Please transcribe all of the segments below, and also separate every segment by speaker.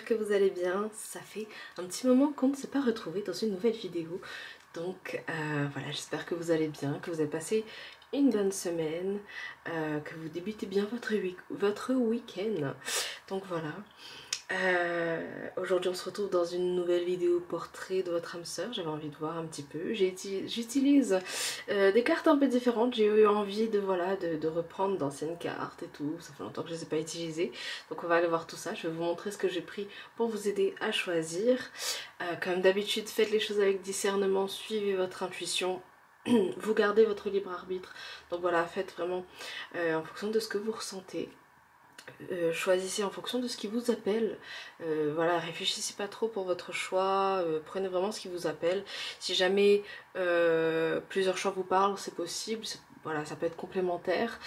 Speaker 1: que vous allez bien. Ça fait un petit moment qu'on ne s'est pas retrouvé dans une nouvelle vidéo. Donc voilà, j'espère que vous allez bien, que vous avez passé une bonne semaine, que vous débutez bien votre week-end. Donc voilà. Aujourd'hui on se retrouve dans une nouvelle vidéo portrait de votre âme sœur. J'avais envie de voir un petit peu. J'utilise des cartes un peu différentes. J'ai eu envie de voilà de reprendre d'anciennes cartes et tout. Ça fait longtemps que je ne les ai pas utilisées. Donc on va aller voir tout ça. Je vais vous montrer ce que j'ai pris pour vous aider à choisir. Comme d'habitude, faites les choses avec discernement, suivez votre intuition. Vous gardez votre libre arbitre. Donc voilà, faites vraiment en fonction de ce que vous ressentez. Choisissez en fonction de ce qui vous appelle. Voilà, réfléchissez pas trop pour votre choix, prenez vraiment ce qui vous appelle. Si jamais plusieurs choix vous parlent, c'est possible, voilà, ça peut être complémentaire.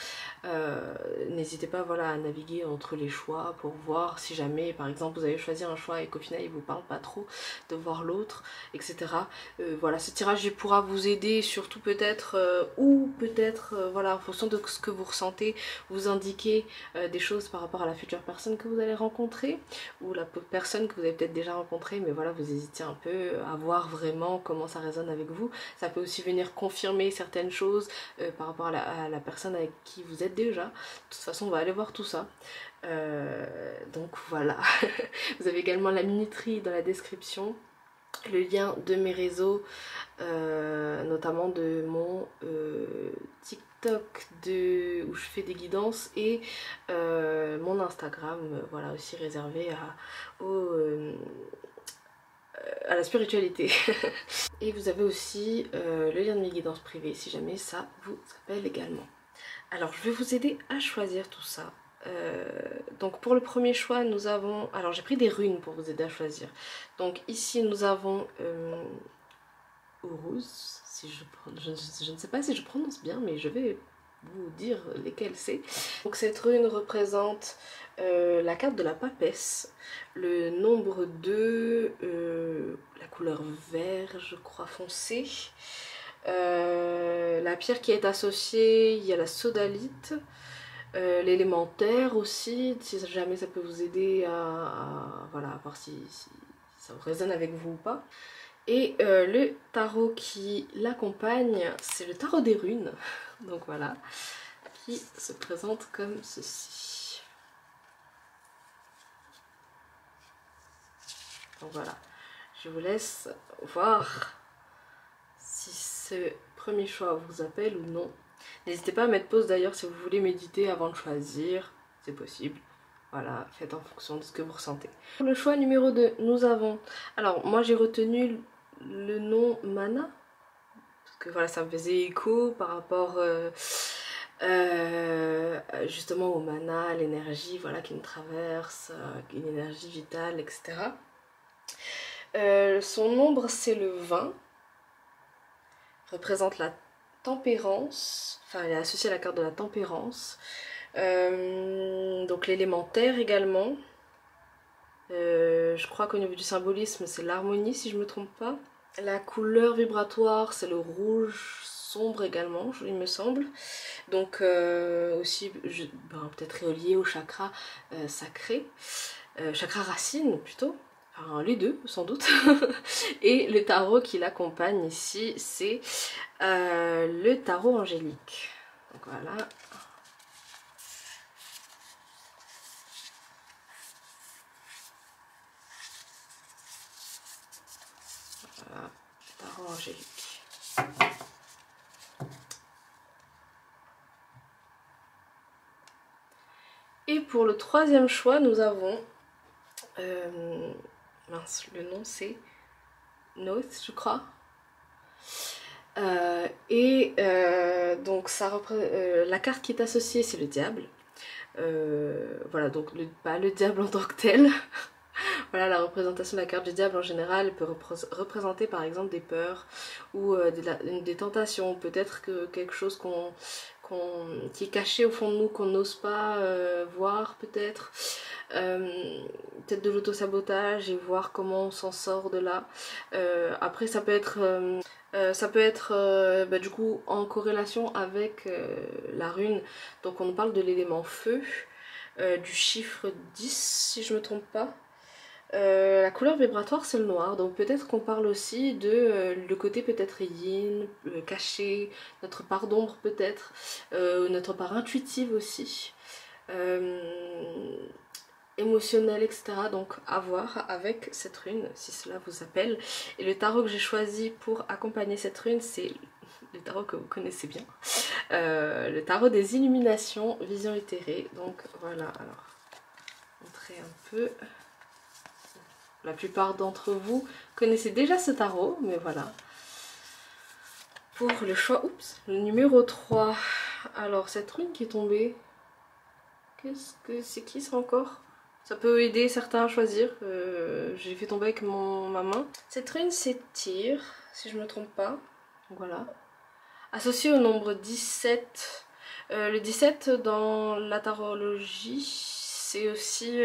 Speaker 1: N'hésitez pas voilà, à naviguer entre les choix pour voir si jamais par exemple vous avez choisi un choix et qu'au final il vous parle pas trop, de voir l'autre, etc. Voilà, ce tirage il pourra vous aider surtout peut-être ou peut-être voilà, en fonction de ce que vous ressentez, vous indiquer des choses par rapport à la future personne que vous allez rencontrer ou la personne que vous avez peut-être déjà rencontrée, mais voilà, vous hésitez un peu à voir vraiment comment ça résonne avec vous. Ça peut aussi venir confirmer certaines choses par rapport à la personne avec qui vous êtes déjà. De toute façon on va aller voir tout ça. Donc voilà. Vous avez également la minuterie dans la description, le lien de mes réseaux, notamment de mon TikTok où je fais des guidances et mon Instagram, voilà, aussi réservé à la spiritualité. Et vous avez aussi le lien de mes guidances privées si jamais ça vous appelle également. Alors je vais vous aider à choisir tout ça. Donc pour le premier choix nous avons, alors j'ai pris des runes pour vous aider à choisir. Donc ici nous avons Uruz, si je ne sais pas si je prononce bien, mais je vais vous dire lesquelles c'est. Donc cette rune représente la carte de la papesse, le nombre 2, la couleur vert je crois foncé. La pierre qui est associée, il y a la sodalite, l'élémentaire aussi, si jamais ça peut vous aider voilà, à voir si ça résonne avec vous ou pas. Et le tarot qui l'accompagne, c'est le tarot des runes, donc voilà, qui se présente comme ceci. Donc voilà, je vous laisse voir si ce premier choix vous appelle ou non. N'hésitez pas à mettre pause d'ailleurs si vous voulez méditer avant de choisir, c'est possible. Voilà, faites en fonction de ce que vous ressentez. Pour le choix numéro 2, nous avons... Alors moi j'ai retenu le nom Mana, parce que voilà, ça me faisait écho par rapport justement au mana, à l'énergie voilà, qui nous traverse, une énergie vitale, etc. Son nombre c'est le 20, représente la tempérance, enfin elle est associée à la carte de la tempérance, donc l'élémentaire également, je crois qu'au niveau du symbolisme c'est l'harmonie si je me trompe pas. La couleur vibratoire c'est le rouge sombre également il me semble, donc aussi peut-être relié au chakra sacré, chakra racine plutôt. Enfin, les deux sans doute. Et le tarot qui l'accompagne ici c'est le tarot angélique. Donc voilà. Voilà, tarot angélique. Et pour le troisième choix nous avons mince, le nom c'est Noth je crois. Donc ça la carte qui est associée c'est le diable. Voilà, donc pas le diable en tant que tel. Voilà, la représentation de la carte du diable en général peut représenter par exemple des peurs ou des tentations, peut-être que quelque chose qui est caché au fond de nous, qu'on n'ose pas voir peut-être. Peut-être de l'auto-sabotage et voir comment on s'en sort de là. Après ça peut être du coup en corrélation avec la rune, donc on parle de l'élément feu, du chiffre 10 si je me trompe pas. La couleur vibratoire c'est le noir, donc peut-être qu'on parle aussi de le côté peut-être yin, caché, notre part d'ombre peut-être, notre part intuitive aussi, émotionnelle, etc. Donc à voir avec cette rune si cela vous appelle. Et le tarot que j'ai choisi pour accompagner cette rune, c'est le tarot que vous connaissez bien, le tarot des illuminations, vision éthérée. Donc voilà, alors montrer un peu. La plupart d'entre vous connaissez déjà ce tarot, mais voilà. Pour le choix, oups, le numéro 3. Alors, cette rune qui est tombée, qu'est-ce que c'est qui ça encore? Ça peut aider certains à choisir. J'ai fait tomber avec ma main. Cette rune, c'est Tyr, si je me trompe pas. Voilà. Associé au nombre 17. Le 17 dans la tarologie, c'est aussi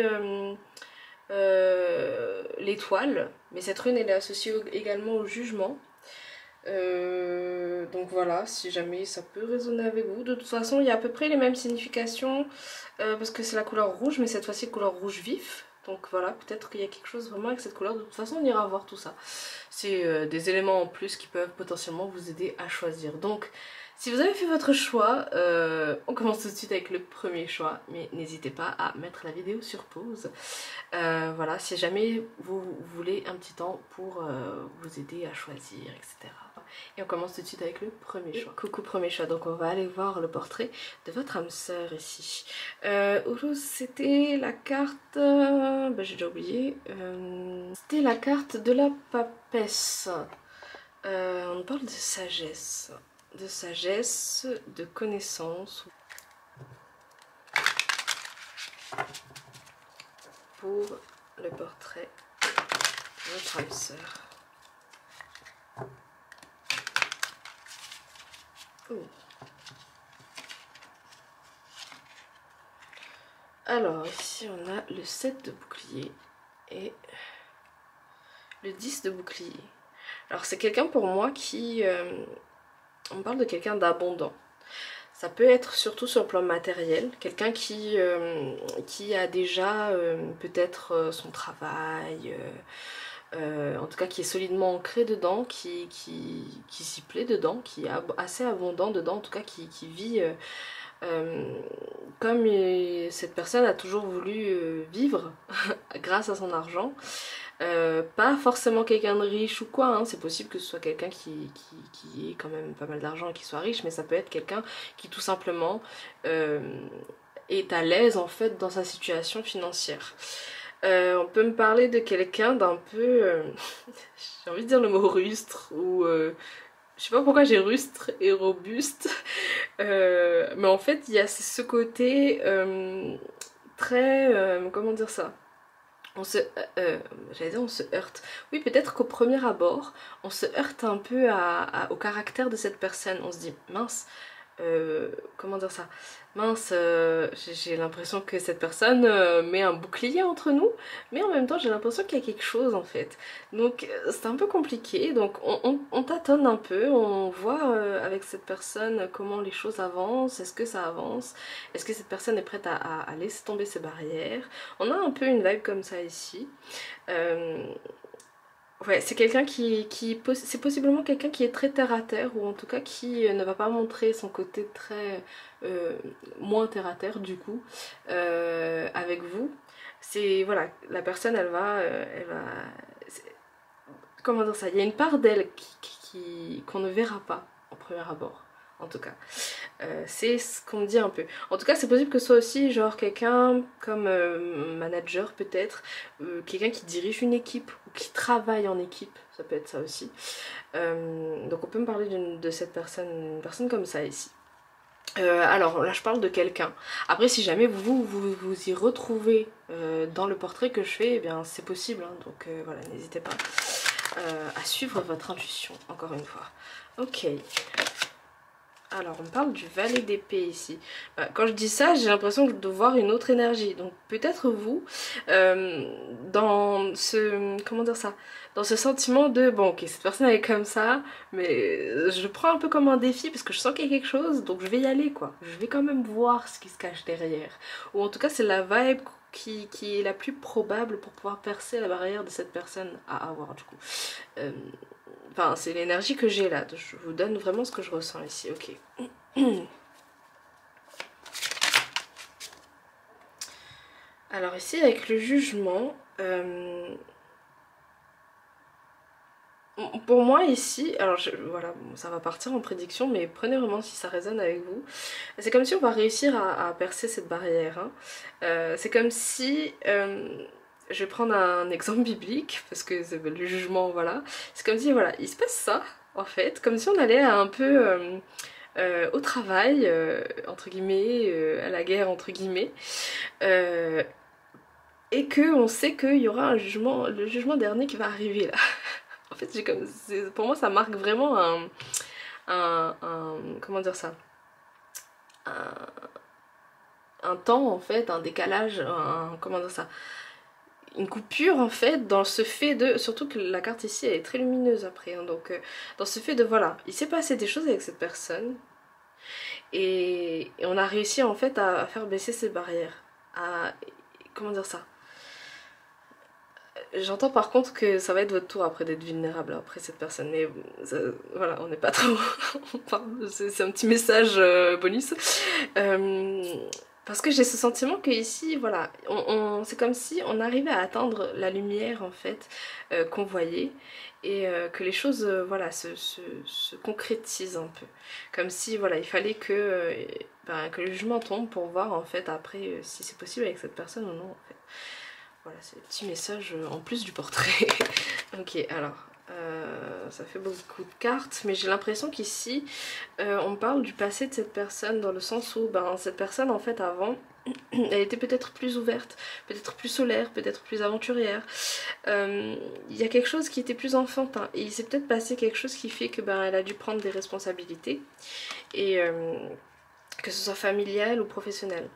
Speaker 1: l'étoile, mais cette rune elle est associée également au jugement. Donc voilà, si jamais ça peut résonner avec vous. De toute façon, il y a à peu près les mêmes significations parce que c'est la couleur rouge, mais cette fois-ci couleur rouge vif. Donc voilà, peut-être qu'il y a quelque chose vraiment avec cette couleur. De toute façon, on ira voir tout ça. C'est des éléments en plus qui peuvent potentiellement vous aider à choisir. Donc, si vous avez fait votre choix, on commence tout de suite avec le premier choix. Mais n'hésitez pas à mettre la vidéo sur pause. Voilà, si jamais vous voulez un petit temps pour vous aider à choisir, etc. Et on commence tout de suite avec le premier choix. Coucou premier choix, donc on va aller voir le portrait de votre âme sœur ici. C'était la carte... bah, j'ai déjà oublié. C'était la carte de la papesse. On parle de sagesse. De sagesse, de connaissance. Pour le portrait de votre âme sœur. Oh. Alors ici on a le 7 de bouclier et le 10 de bouclier. Alors c'est quelqu'un pour moi qui... on parle de quelqu'un d'abondant. Ça peut être surtout sur le plan matériel, quelqu'un qui a déjà peut-être son travail, en tout cas qui est solidement ancré dedans, qui s'y plaît dedans, qui est assez abondant dedans, en tout cas qui vit comme cette personne a toujours voulu vivre grâce à son argent. Pas forcément quelqu'un de riche ou quoi, hein. C'est possible que ce soit quelqu'un qui ait quand même pas mal d'argent et qui soit riche, mais ça peut être quelqu'un qui tout simplement est à l'aise en fait dans sa situation financière. On peut me parler de quelqu'un d'un peu, j'ai envie de dire le mot rustre, ou je sais pas pourquoi j'ai rustre et robuste, mais en fait il y a ce côté très, comment dire ça, j'allais dire on se heurte. Oui, peut-être qu'au premier abord, on se heurte un peu au caractère de cette personne. On se dit, mince, comment dire ça? Mince, j'ai l'impression que cette personne met un bouclier entre nous, mais en même temps j'ai l'impression qu'il y a quelque chose en fait. Donc c'est un peu compliqué, donc on tâtonne un peu, on voit avec cette personne comment les choses avancent, est-ce que ça avance, est-ce que cette personne est prête à laisser tomber ses barrières. On a un peu une vibe comme ça ici. Ouais, c'est quelqu'un c'est possiblement quelqu'un qui est très terre à terre, ou en tout cas qui ne va pas montrer son côté très moins terre à terre du coup avec vous. C'est voilà, la personne comment dire ça, il y a une part d'elle qu'on ne verra pas au premier abord. En tout cas, c'est ce qu'on me dit un peu. En tout cas, c'est possible que ce soit aussi genre quelqu'un comme manager peut-être, quelqu'un qui dirige une équipe ou qui travaille en équipe, ça peut être ça aussi. Donc on peut me parler de cette personne, une personne comme ça ici. Alors là je parle de quelqu'un. Après si jamais vous y retrouvez dans le portrait que je fais, eh bien c'est possible, hein. Donc voilà, n'hésitez pas à suivre votre intuition, encore une fois. Ok. Alors, on parle du valet d'épée ici. Quand je dis ça, j'ai l'impression de voir une autre énergie. Donc, peut-être vous, dans ce... Comment dire ça? Dans ce sentiment de... Bon, ok, cette personne elle est comme ça, mais je le prends un peu comme un défi parce que je sens qu'il y a quelque chose, donc je vais y aller, quoi. Je vais quand même voir ce qui se cache derrière. Ou en tout cas, c'est la vibe qui est la plus probable pour pouvoir percer la barrière de cette personne à avoir du coup. Enfin, c'est l'énergie que j'ai là. Je vous donne vraiment ce que je ressens ici. Ok. Alors ici, avec le jugement, pour moi ici, alors voilà, ça va partir en prédiction, mais prenez vraiment si ça résonne avec vous. C'est comme si on va réussir à percer cette barrière. Hein. C'est comme si... je vais prendre un exemple biblique, parce que c'est le jugement, voilà. C'est comme si, voilà, il se passe ça, en fait, comme si on allait un peu au travail, entre guillemets, à la guerre, entre guillemets, et qu'on sait qu'il y aura un jugement, le jugement dernier qui va arriver, là. En fait, pour moi, ça marque vraiment comment dire ça, un temps, en fait, un décalage, comment dire ça, une coupure en fait dans ce fait de, surtout que la carte ici elle est très lumineuse après hein, donc dans ce fait de voilà, il s'est passé des choses avec cette personne et on a réussi en fait à faire baisser ces barrières, à, comment dire ça, j'entends par contre que ça va être votre tour après d'être vulnérable après cette personne, mais ça, voilà, on n'est pas trop c'est un petit message bonus. Parce que j'ai ce sentiment que ici, voilà, c'est comme si on arrivait à atteindre la lumière en fait qu'on voyait et que les choses, voilà, se concrétisent un peu. Comme si, voilà, il fallait que le jugement tombe pour voir en fait après si c'est possible avec cette personne ou non en fait. Voilà, c'est le petit message en plus du portrait. Ok, alors, ça fait beaucoup de cartes, mais j'ai l'impression qu'ici, on parle du passé de cette personne, dans le sens où cette personne, en fait, avant, elle était peut-être plus ouverte, peut-être plus solaire, peut-être plus aventurière. Il y a quelque chose qui était plus enfantin, et il s'est peut-être passé quelque chose qui fait que elle a dû prendre des responsabilités, et que ce soit familial ou professionnel.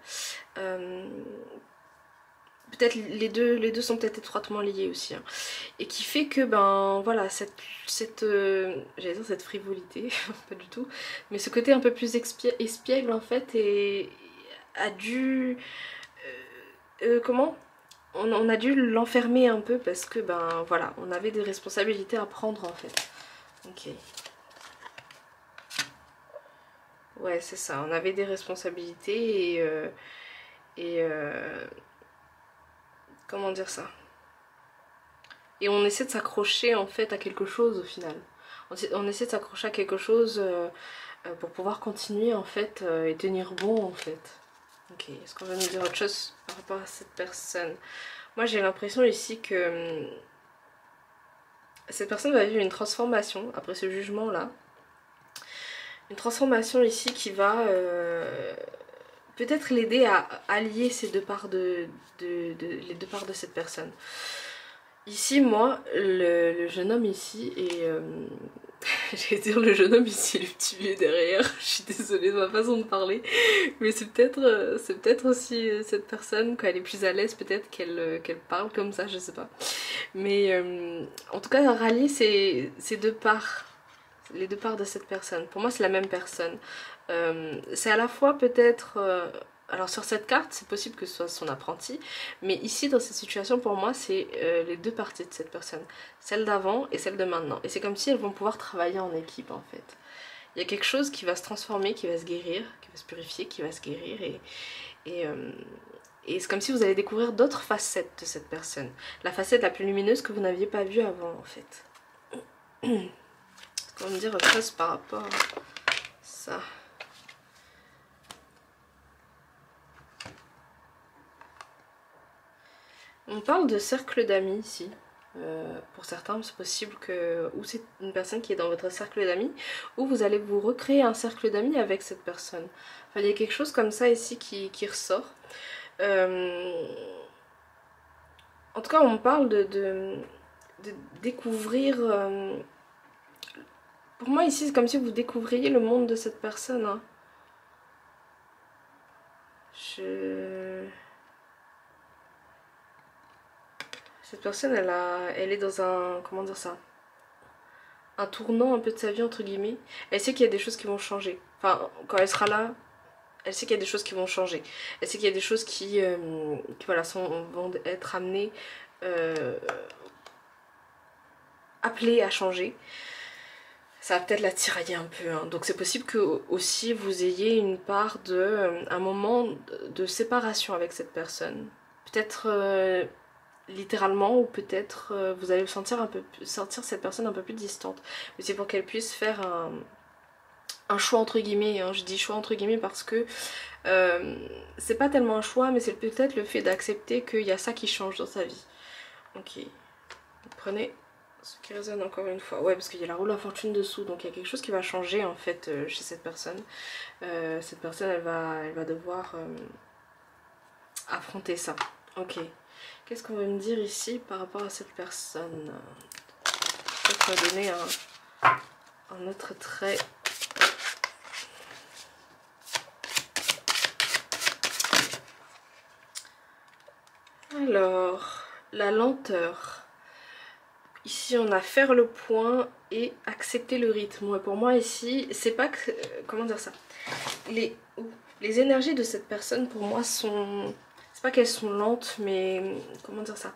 Speaker 1: Peut-être les deux sont peut-être étroitement liés aussi hein. Et qui fait que voilà j'allais dire cette frivolité pas du tout, mais ce côté un peu plus espiègle en fait a dû comment on a dû l'enfermer un peu parce que voilà, on avait des responsabilités à prendre en fait. Ok, ouais c'est ça, on avait des responsabilités et comment dire ça, et on essaie de s'accrocher en fait à quelque chose au final. On essaie de s'accrocher à quelque chose pour pouvoir continuer en fait et tenir bon en fait. Ok, est-ce qu'on va nous dire autre chose par rapport à cette personne? Moi j'ai l'impression ici que cette personne va vivre une transformation après ce jugement là. Une transformation ici qui va peut-être l'aider à allier ces deux parts les deux parts de cette personne. Ici, moi, le jeune homme ici est... j'allais dire le jeune homme ici, le petit vieux derrière. Je suis désolée de ma façon de parler. Mais c'est peut-être aussi cette personne, quand elle est plus à l'aise, peut-être qu'elle parle comme ça, je sais pas. Mais en tout cas, rallier ces deux parts, les deux parts de cette personne. Pour moi, c'est la même personne. C'est à la fois peut-être... alors sur cette carte, c'est possible que ce soit son apprenti, mais ici dans cette situation pour moi c'est les deux parties de cette personne, celle d'avant et celle de maintenant. Et c'est comme si elles vont pouvoir travailler en équipe en fait. Il y a quelque chose qui va se transformer, qui va se guérir, qui va se purifier, qui va se guérir et c'est comme si vous allez découvrir d'autres facettes de cette personne. La facette la plus lumineuse que vous n'aviez pas vue avant en fait. Est-ce qu'on va me dire autre chose par rapport à ça? On parle de cercle d'amis ici. Pour certains, c'est possible que ou c'est une personne qui est dans votre cercle d'amis, ou vous allez vous recréer un cercle d'amis avec cette personne. Enfin, il y a quelque chose comme ça ici qui ressort. En tout cas, on parle de découvrir... pour moi ici, c'est comme si vous découvriez le monde de cette personne. Hein. Cette personne, elle est dans un... comment dire ça, un tournant un peu de sa vie entre guillemets. Elle sait qu'il y a des choses qui vont changer. Enfin, quand elle sera là, Elle sait qu'il y a des choses qui vont changer. Elle sait qu'il y a des choses qui voilà, vont être amenées, appelées à changer. Ça va peut-être la tirailler un peu, hein. Donc c'est possible que aussi vous ayez une part de un moment de séparation avec cette personne. Peut-être littéralement, ou peut-être vous allez sentir cette personne un peu plus distante. Mais c'est pour qu'elle puisse faire un choix entre guillemets, hein. Je dis choix entre guillemets parce que c'est pas tellement un choix, mais c'est peut-être le fait d'accepter qu'il y a ça qui change dans sa vie. Ok, prenez ce qui résonne encore une fois. Ouais, parce qu'il y a la roue de la fortune dessous, donc il y a quelque chose qui va changer en fait chez cette personne. Cette personne, elle va devoir affronter ça. Ok. Qu'est-ce qu'on va me dire ici par rapport à cette personne? Peut-être va donner un autre trait. Alors, la lenteur. Ici, on a faire le point et accepter le rythme. Ouais, pour moi, ici, c'est pas que... comment dire ça? Les énergies de cette personne, pour moi, sont... C'est pas qu'elles sont lentes, mais... Comment dire ça?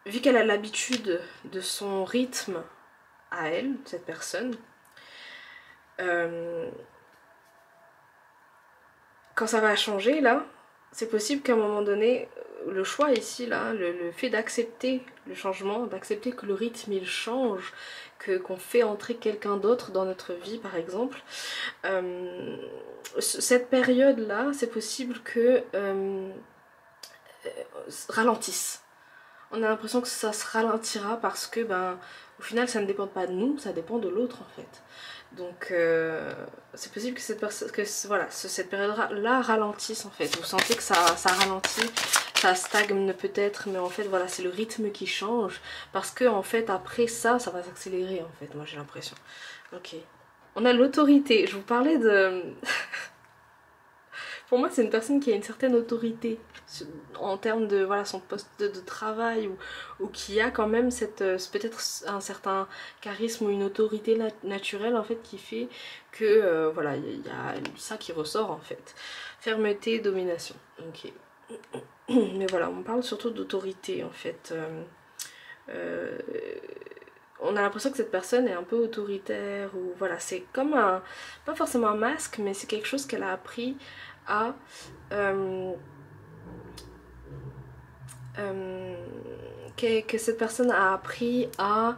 Speaker 1: Vu qu'elle a l'habitude de son rythme à elle, cette personne, quand ça va changer, là, c'est possible qu'à un moment donné, le choix ici, là, le fait d'accepter le changement, d'accepter que le rythme il change, qu'on fait entrer quelqu'un d'autre dans notre vie par exemple, cette période là, c'est possible que ralentisse. On a l'impression que ça se ralentira parce que ben au final ça ne dépend pas de nous, ça dépend de l'autre en fait. Donc c'est possible que cette période-là ralentisse en fait. Vous sentez que ça ralentit, ça stagne peut-être, mais en fait voilà, c'est le rythme qui change. Parce que en fait après ça va s'accélérer en fait, moi j'ai l'impression. Ok. On a l'autorité. Je vous parlais de... Pour moi c'est une personne qui a une certaine autorité en termes de voilà, son poste de travail ou qui a quand même peut-être un certain charisme ou une autorité naturelle en fait qui fait que voilà, il y a ça qui ressort en fait. Fermeté, domination. Ok. Mais voilà, on parle surtout d'autorité en fait. On a l'impression que cette personne est un peu autoritaire ou voilà, c'est comme un, pas forcément un masque, mais c'est quelque chose qu'elle a appris à que cette personne a appris à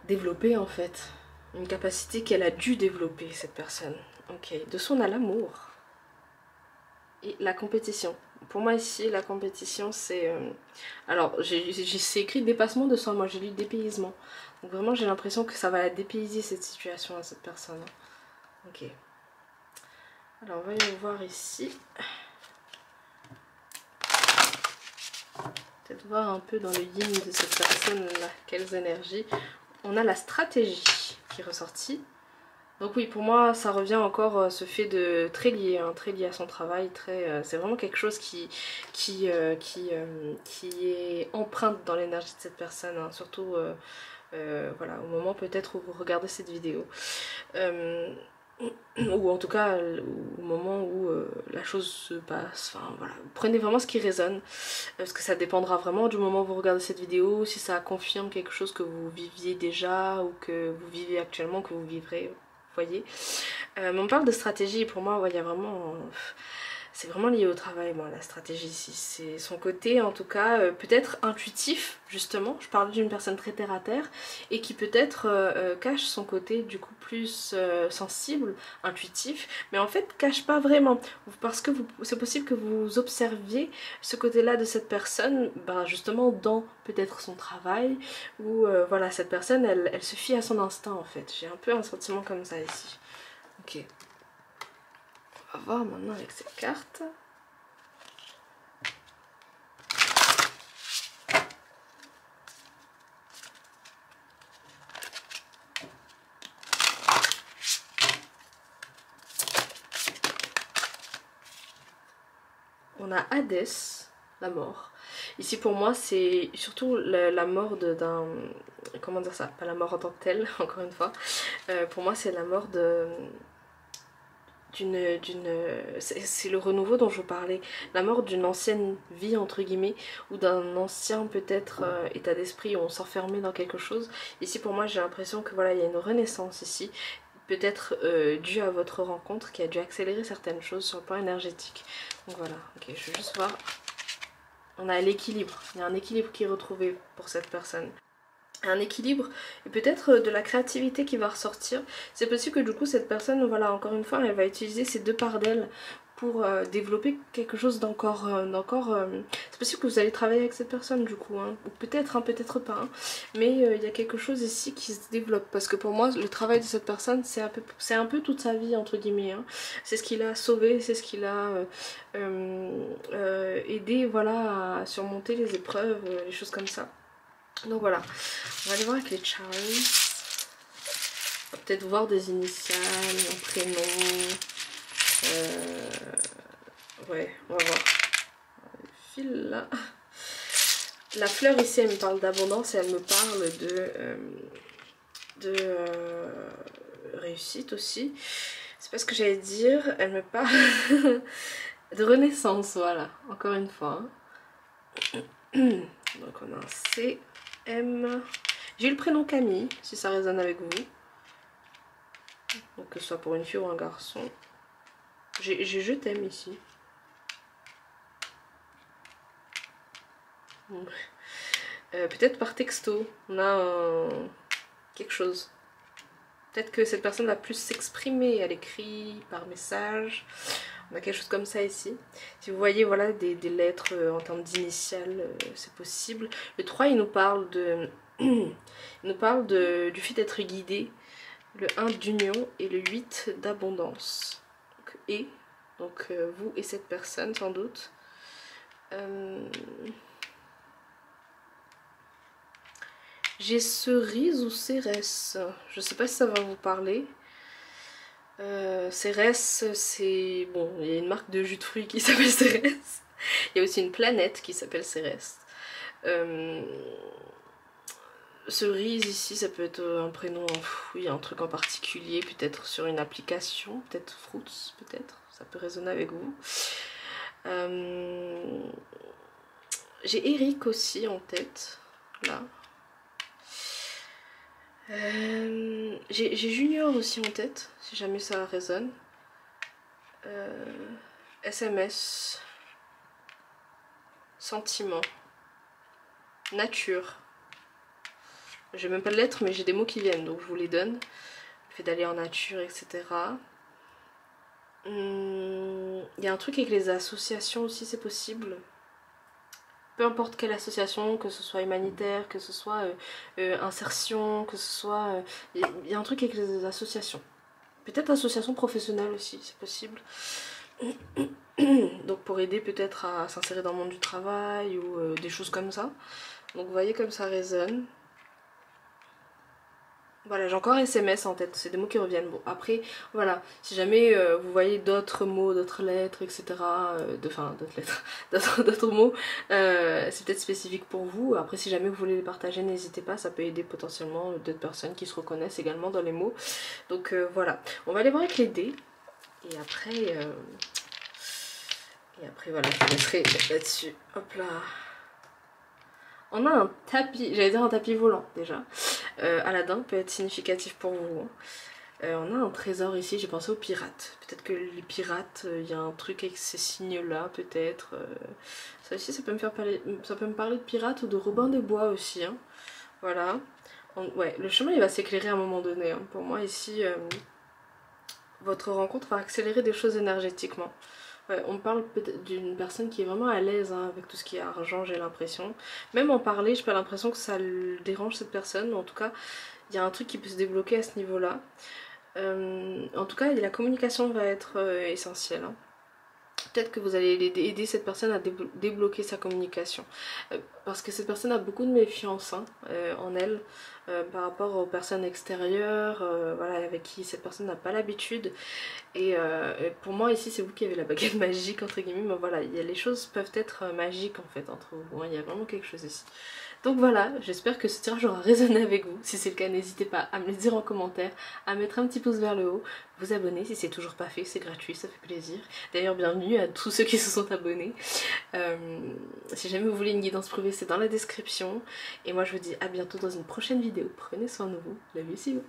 Speaker 1: développer en fait. Une capacité qu'elle a dû développer cette personne. Ok, dessous on a l'amour et la compétition. Pour moi ici la compétition c'est... Alors c'est écrit dépassement de soi, moi j'ai lu dépaysement. Donc vraiment j'ai l'impression que ça va la dépayser cette situation à cette personne. Ok. Alors voyons voir ici. Peut-être voir un peu dans le yin de cette personne là, quelles énergies. On a la stratégie qui est ressortie. Donc oui, pour moi ça revient encore ce fait de très lié à son travail, c'est vraiment quelque chose qui est empreinte dans l'énergie de cette personne, hein, surtout voilà, au moment peut-être où vous regardez cette vidéo. Ou en tout cas au moment où la chose se passe, enfin voilà, prenez vraiment ce qui résonne, parce que ça dépendra vraiment du moment où vous regardez cette vidéo, si ça confirme quelque chose que vous viviez déjà ou que vous vivez actuellement, que vous vivrez, vous voyez. Mais on parle de stratégie, pour moi, ouais, il y a vraiment... c'est vraiment lié au travail, moi, la stratégie ici. C'est son côté, en tout cas, peut-être intuitif, justement. Je parle d'une personne très terre à terre et qui peut-être cache son côté, du coup, plus sensible, intuitif, mais en fait, cache pas vraiment. Parce que c'est possible que vous observiez ce côté-là de cette personne, ben, justement, dans peut-être son travail, où, voilà, cette personne, elle se fie à son instinct, en fait. J'ai un peu un sentiment comme ça ici. Ok. On va voir maintenant avec cette carte. On a Hadès, la mort. Ici pour moi c'est surtout la mort d'un... Comment dire ça? Pas la mort en tant que telle, encore une fois. Pour moi c'est la mort c'est le renouveau dont je vous parlais, la mort d'une ancienne vie entre guillemets, ou d'un ancien peut-être état d'esprit où on s'enfermait dans quelque chose. Ici pour moi j'ai l'impression que voilà, il y a une renaissance ici, peut-être due à votre rencontre qui a dû accélérer certaines choses sur le plan énergétique. Donc voilà, ok, je vais juste voir. On a l'équilibre, il y a un équilibre qui est retrouvé pour cette personne. Un équilibre et peut-être de la créativité qui va ressortir. C'est possible que du coup cette personne, voilà, encore une fois, elle va utiliser ces deux parts d'elle pour développer quelque chose d'encore... c'est possible que vous allez travailler avec cette personne du coup, hein. Ou peut-être, hein, peut-être pas, hein. Mais il y a quelque chose ici qui se développe, parce que pour moi le travail de cette personne c'est un peu toute sa vie entre guillemets, hein. C'est ce qui l'a sauvé, c'est ce qui l'a aidé, voilà, à surmonter les épreuves, les choses comme ça. Donc voilà, on va aller voir avec les Charms. On va peut-être voir des initiales, un prénom. Ouais, on va voir. Le fil là. La fleur ici, elle me parle d'abondance et elle me parle de réussite aussi. C'est pas ce que j'allais dire, elle me parle de renaissance, voilà, encore une fois. Donc on a un C. M. J'ai eu le prénom Camille, si ça résonne avec vous. Donc que ce soit pour une fille ou un garçon. J'ai je t'aime ici. Peut-être par texto, on a quelque chose. Peut-être que cette personne va plus s'exprimer à l'écrit, par message. On a quelque chose comme ça ici. Si vous voyez voilà, des lettres en termes d'initiales, c'est possible. Le 3, il nous parle de... il nous parle du fait d'être guidé. Le 1 d'union et le 8 d'abondance. Donc vous et cette personne sans doute. J'ai cerise ou cérès. Je sais pas si ça va vous parler. Cérès, c'est... Bon, il y a une marque de jus de fruits qui s'appelle Cérès. Il y a aussi une planète qui s'appelle Cérès. Cerise ici, ça peut être un prénom, oui, un truc en particulier, peut-être sur une application, peut-être Fruits, peut-être, ça peut résonner avec vous. J'ai Eric aussi en tête, là. J'ai Junior aussi en tête, si jamais ça résonne. SMS, sentiment, nature. J'ai même pas de lettres, mais j'ai des mots qui viennent, donc je vous les donne. Le fait d'aller en nature, etc. Il y a un truc avec les associations aussi, c'est possible. Peu importe quelle association, que ce soit humanitaire, que ce soit insertion, que ce soit... Il y a un truc avec les associations. Peut-être association professionnelle aussi, c'est possible. Donc pour aider peut-être à s'insérer dans le monde du travail ou des choses comme ça. Donc vous voyez comme ça résonne. Voilà, j'ai encore SMS en tête, c'est des mots qui reviennent. Bon, après, voilà, si jamais vous voyez d'autres mots, d'autres lettres, etc., enfin, d'autres lettres, d'autres mots, c'est peut-être spécifique pour vous. Après, si jamais vous voulez les partager, n'hésitez pas, ça peut aider potentiellement d'autres personnes qui se reconnaissent également dans les mots. Donc voilà, on va aller voir avec les dés, et après, voilà, je vous laisserai là-dessus. Hop là. On a un tapis, j'allais dire un tapis volant déjà. Aladdin peut être significatif pour vous. On a un trésor ici, j'ai pensé aux pirates. Peut-être que les pirates, il y a un truc avec ces signes-là, peut-être. Ça aussi, ça peut me parler de pirates ou de Robin des Bois aussi. Hein. Voilà. Ouais, le chemin, il va s'éclairer à un moment donné. Hein. Pour moi, ici, votre rencontre va accélérer des choses énergétiquement. Ouais, on parle peut-être d'une personne qui est vraiment à l'aise hein, avec tout ce qui est argent, j'ai l'impression. Même en parler, j'ai pas l'impression que ça le dérange cette personne, mais en tout cas, il y a un truc qui peut se débloquer à ce niveau-là. En tout cas, la communication va être essentielle. Hein. Peut-être que vous allez aider cette personne à débloquer sa communication. Parce que cette personne a beaucoup de méfiance hein, en elle par rapport aux personnes extérieures voilà, avec qui cette personne n'a pas l'habitude. Et pour moi ici c'est vous qui avez la baguette magique entre guillemets. Mais voilà, les choses peuvent être magiques en fait entre vous. Hein, il y a vraiment quelque chose ici. Donc voilà, j'espère que ce tirage aura résonné avec vous. Si c'est le cas, n'hésitez pas à me le dire en commentaire, à mettre un petit pouce vers le haut, vous abonner si c'est toujours pas fait, c'est gratuit, ça fait plaisir. D'ailleurs, bienvenue à tous ceux qui se sont abonnés. Si jamais vous voulez une guidance privée, c'est dans la description. Et moi je vous dis à bientôt dans une prochaine vidéo. Prenez soin de vous. Love you, see you.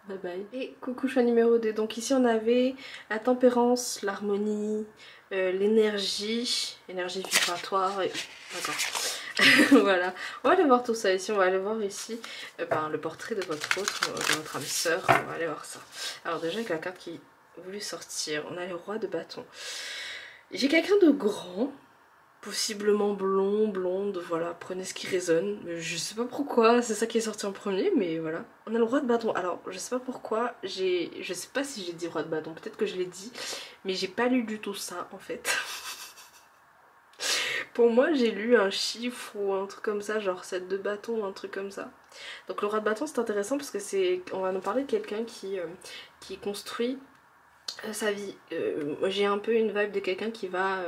Speaker 1: Bye bye. Et coucou, choix numéro 2. Donc ici on avait la tempérance, l'harmonie, l'énergie, énergie vibratoire. Et... D'accord. Voilà, on va aller voir tout ça ici, on va aller voir ici le portrait de votre autre, de votre âme sœur, on va aller voir ça. Alors déjà avec la carte qui voulait sortir, on a le roi de bâton. J'ai quelqu'un de grand, possiblement blond, blonde, voilà, prenez ce qui résonne. Je sais pas pourquoi, c'est ça qui est sorti en premier, mais voilà. On a le roi de bâton, alors je sais pas pourquoi, je sais pas si j'ai dit roi de bâton, peut-être que je l'ai dit, mais j'ai pas lu du tout ça en fait. Pour moi, j'ai lu un chiffre ou un truc comme ça, genre 7 de bâton ou un truc comme ça. Donc le roi de bâton, c'est intéressant parce que on va nous parler de quelqu'un qui construit sa vie. J'ai un peu une vibe de quelqu'un qui va,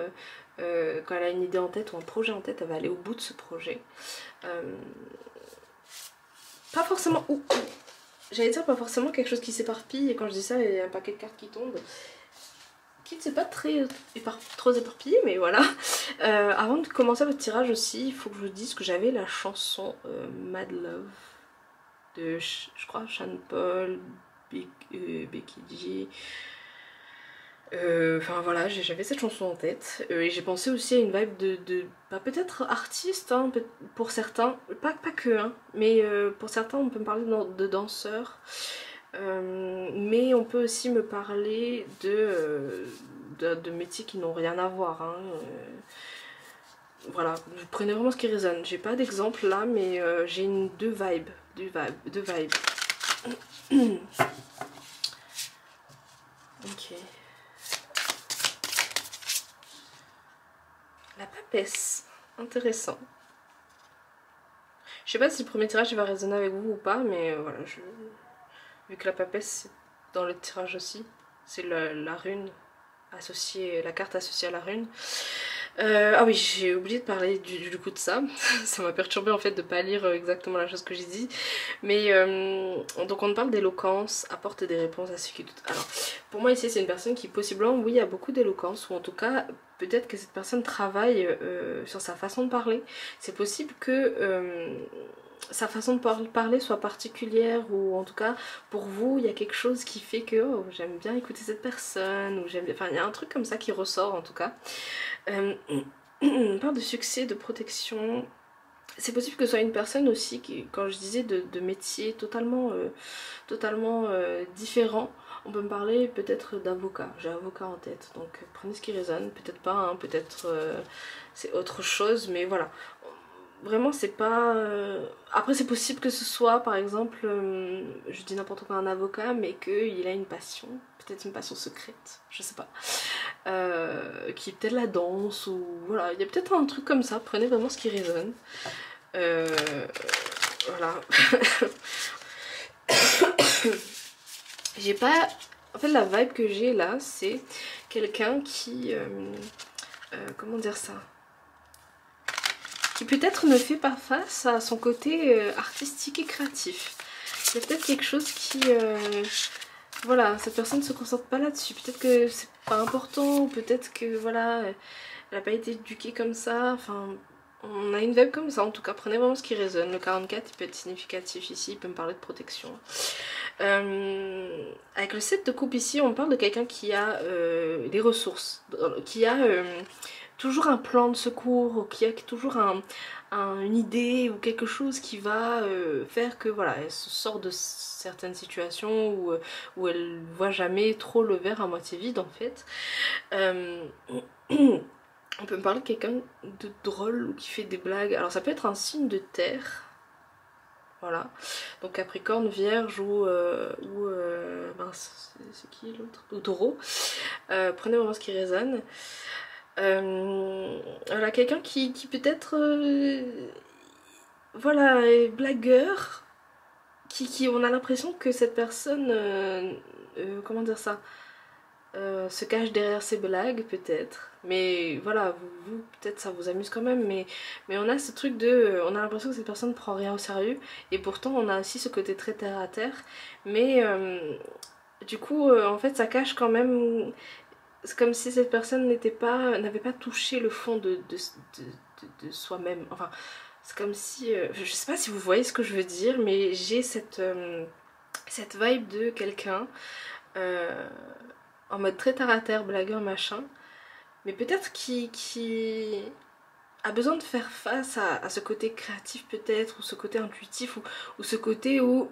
Speaker 1: quand elle a une idée en tête ou un projet en tête, elle va aller au bout de ce projet. Pas forcément... J'allais dire pas forcément quelque chose qui s'éparpille, et quand je dis ça, il y a un paquet de cartes qui tombe. C'est pas trop éparpillé, mais voilà. Avant de commencer votre tirage aussi, il faut que je vous dise que j'avais la chanson Mad Love de, je crois, Sean Paul, Becky G. Enfin voilà, j'avais cette chanson en tête. Et j'ai pensé aussi à une vibe de peut-être artiste, hein, pour certains, pas que, hein, mais pour certains on peut me parler de danseurs. Mais on peut aussi me parler de métiers qui n'ont rien à voir, hein. Voilà, vous prenez vraiment ce qui résonne. J'ai pas d'exemple là, mais j'ai deux vibes. Ok. La papesse, intéressant. Je sais pas si le premier tirage va résonner avec vous ou pas, mais voilà, vu que la papesse c'est dans le tirage aussi, c'est la rune associée, la carte associée à la rune. Ah oui, j'ai oublié de parler du coup de ça. Ça m'a perturbé en fait de pas lire exactement la chose que j'ai dit. Mais donc on parle d'éloquence, apporte des réponses à ceux qui doutent. Alors pour moi ici c'est une personne qui possiblement, oui, a beaucoup d'éloquence, ou en tout cas peut-être que cette personne travaille sur sa façon de parler. C'est possible que sa façon de parler soit particulière, ou en tout cas pour vous il y a quelque chose qui fait que oh, j'aime bien écouter cette personne, ou j'aime bien... Enfin il y a un truc comme ça qui ressort en tout cas. On parle de succès, de protection. C'est possible que ce soit une personne aussi qui, quand je disais de métiers totalement différents, on peut me parler peut-être d'avocat. J'ai avocat en tête, donc prenez ce qui résonne, peut-être pas, hein, peut-être c'est autre chose, mais voilà. Vraiment c'est pas... Après c'est possible que ce soit par exemple, je dis n'importe quoi, un avocat, mais qu'il a une passion, peut-être une passion secrète, je sais pas, qui est peut-être la danse, ou voilà, il y a peut-être un truc comme ça, prenez vraiment ce qui résonne. Voilà. J'ai pas... En fait la vibe que j'ai là, c'est quelqu'un qui... comment dire ça, qui peut-être ne fait pas face à son côté artistique et créatif. Il y a peut-être quelque chose qui... voilà, cette personne ne se concentre pas là-dessus. Peut-être que c'est pas important, ou peut-être que voilà, elle n'a pas été éduquée comme ça. Enfin, on a une vibe comme ça. En tout cas, prenez vraiment ce qui résonne. Le 44, il peut être significatif ici, il peut me parler de protection. Avec le 7 de coupe ici, on parle de quelqu'un qui a des ressources, qui a... toujours un plan de secours, ou qui a toujours une idée ou quelque chose qui va faire que voilà, elle se sort de certaines situations où elle voit jamais trop le verre à moitié vide en fait. On peut me parler de quelqu'un de drôle ou qui fait des blagues. Alors ça peut être un signe de terre. Voilà, donc Capricorne, Vierge ou c'est qui l'autre, ou Taureau. Prenez vraiment ce qui résonne. Voilà, quelqu'un qui peut-être voilà, est blagueur, qui on a l'impression que cette personne comment dire ça, se cache derrière ses blagues peut-être. Mais voilà, vous peut-être ça vous amuse quand même, mais on a ce truc de... on a l'impression que cette personne ne prend rien au sérieux, et pourtant on a aussi ce côté très terre à terre, mais du coup en fait ça cache quand même... C'est comme si cette personne n'avait pas touché le fond de soi-même. Enfin, c'est comme si... je sais pas si vous voyez ce que je veux dire, mais j'ai cette vibe de quelqu'un en mode très terre à terre, blagueur, machin, mais peut-être qui a besoin de faire face à ce côté créatif peut-être, ou ce côté intuitif, ou ce côté où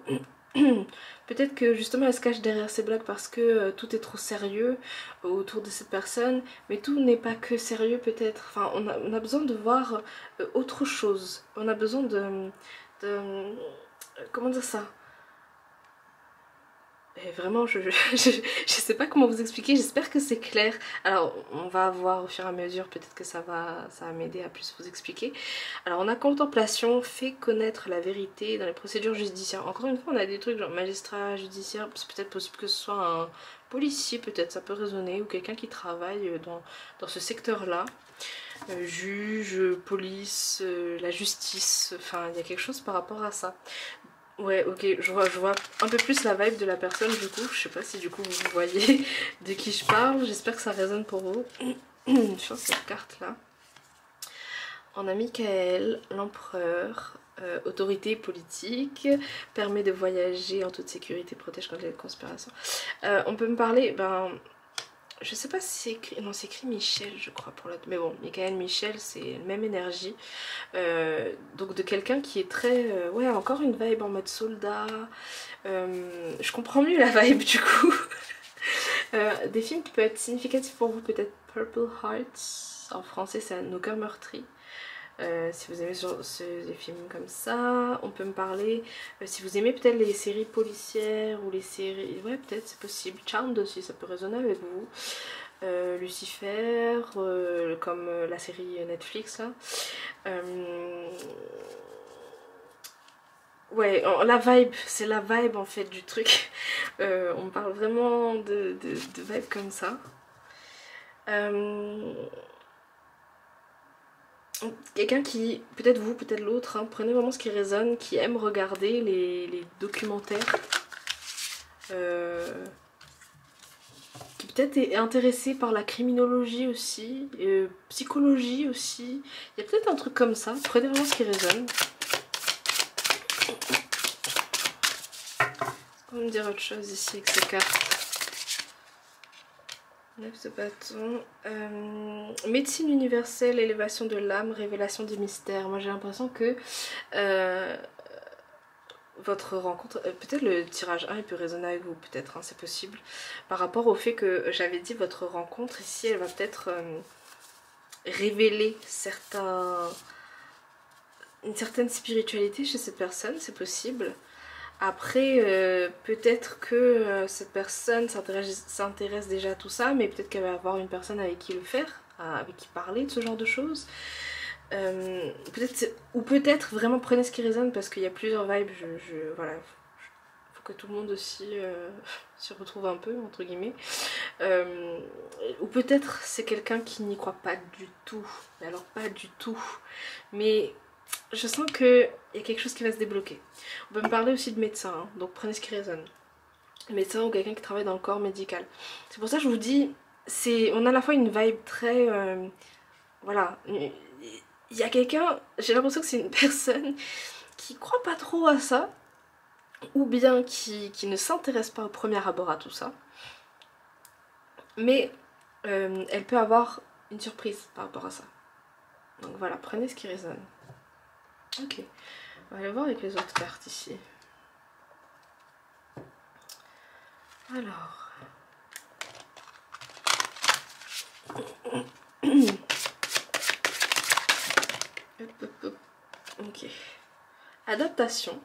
Speaker 1: peut-être que justement elle se cache derrière ses blagues parce que tout est trop sérieux autour de cette personne, mais tout n'est pas que sérieux peut-être. Enfin, on a besoin de voir autre chose. On a besoin comment dire ça? Et vraiment, je sais pas comment vous expliquer, j'espère que c'est clair. Alors, on va voir au fur et à mesure, peut-être que ça va m'aider à plus vous expliquer. Alors, on a contemplation, fait connaître la vérité dans les procédures judiciaires. Encore une fois, on a des trucs genre magistrat, judiciaire, c'est peut-être possible que ce soit un policier, peut-être, ça peut résonner, ou quelqu'un qui travaille dans ce secteur-là. Juge, police, la justice, enfin, il y a quelque chose par rapport à ça. Ouais, ok, je vois un peu plus la vibe de la personne du coup. Je sais pas si du coup vous voyez de qui je parle. J'espère que ça résonne pour vous. Je pense cette carte là. On a Michael, l'empereur, autorité politique, permet de voyager en toute sécurité, protège contre les conspirations. On peut me parler, je sais pas si c'est écrit, non c'est écrit Michel je crois pour l'autre, mais bon, Michael, Michel c'est la même énergie, donc de quelqu'un qui est très, ouais encore une vibe en mode soldat, je comprends mieux la vibe du coup. Des films qui peuvent être significatifs pour vous, peut-être Purple Hearts, en français c'est Nos cœurs meurtris. Si vous aimez des films comme ça, on peut me parler. Si vous aimez peut-être les séries policières ou les séries... Ouais, peut-être, c'est possible. Charmed aussi, ça peut résonner avec vous. Lucifer, comme la série Netflix, là. Ouais, la vibe, c'est la vibe en fait du truc. On parle vraiment de vibe comme ça. Quelqu'un qui, peut-être vous, peut-être l'autre, hein, prenez vraiment ce qui résonne, qui aime regarder les documentaires, qui peut-être est intéressé par la criminologie aussi, psychologie aussi, il y a peut-être un truc comme ça, prenez vraiment ce qui résonne. Est-ce qu'on va me dire autre chose ici avec ces cartes? 9 de bâton, médecine universelle, élévation de l'âme, révélation des mystères. Moi j'ai l'impression que votre rencontre, peut-être le tirage 1 il peut résonner avec vous, peut-être, hein, c'est possible, par rapport au fait que j'avais dit votre rencontre ici, elle va peut-être révéler une certaine spiritualité chez cette personne, c'est possible. Après, peut-être que cette personne s'intéresse déjà à tout ça, mais peut-être qu'elle va avoir une personne avec qui le faire, avec qui parler de ce genre de choses. Ou peut-être vraiment prenez ce qui résonne parce qu'il y a plusieurs vibes. Voilà, faut que tout le monde aussi se retrouve un peu, entre guillemets. Ou peut-être c'est quelqu'un qui n'y croit pas du tout, mais alors pas du tout. Mais je sens qu'il y a quelque chose qui va se débloquer. On peut me parler aussi de médecin, hein, donc prenez ce qui résonne. Médecin ou quelqu'un qui travaille dans le corps médical. C'est pour ça que je vous dis, on a à la fois une vibe très... voilà, il y a quelqu'un, j'ai l'impression que c'est une personne qui croit pas trop à ça, ou bien qui ne s'intéresse pas au premier abord à tout ça. Mais elle peut avoir une surprise par rapport à ça. Donc voilà, prenez ce qui résonne. Ok, on va aller voir avec les autres cartes ici. Alors... Ok. Adaptation.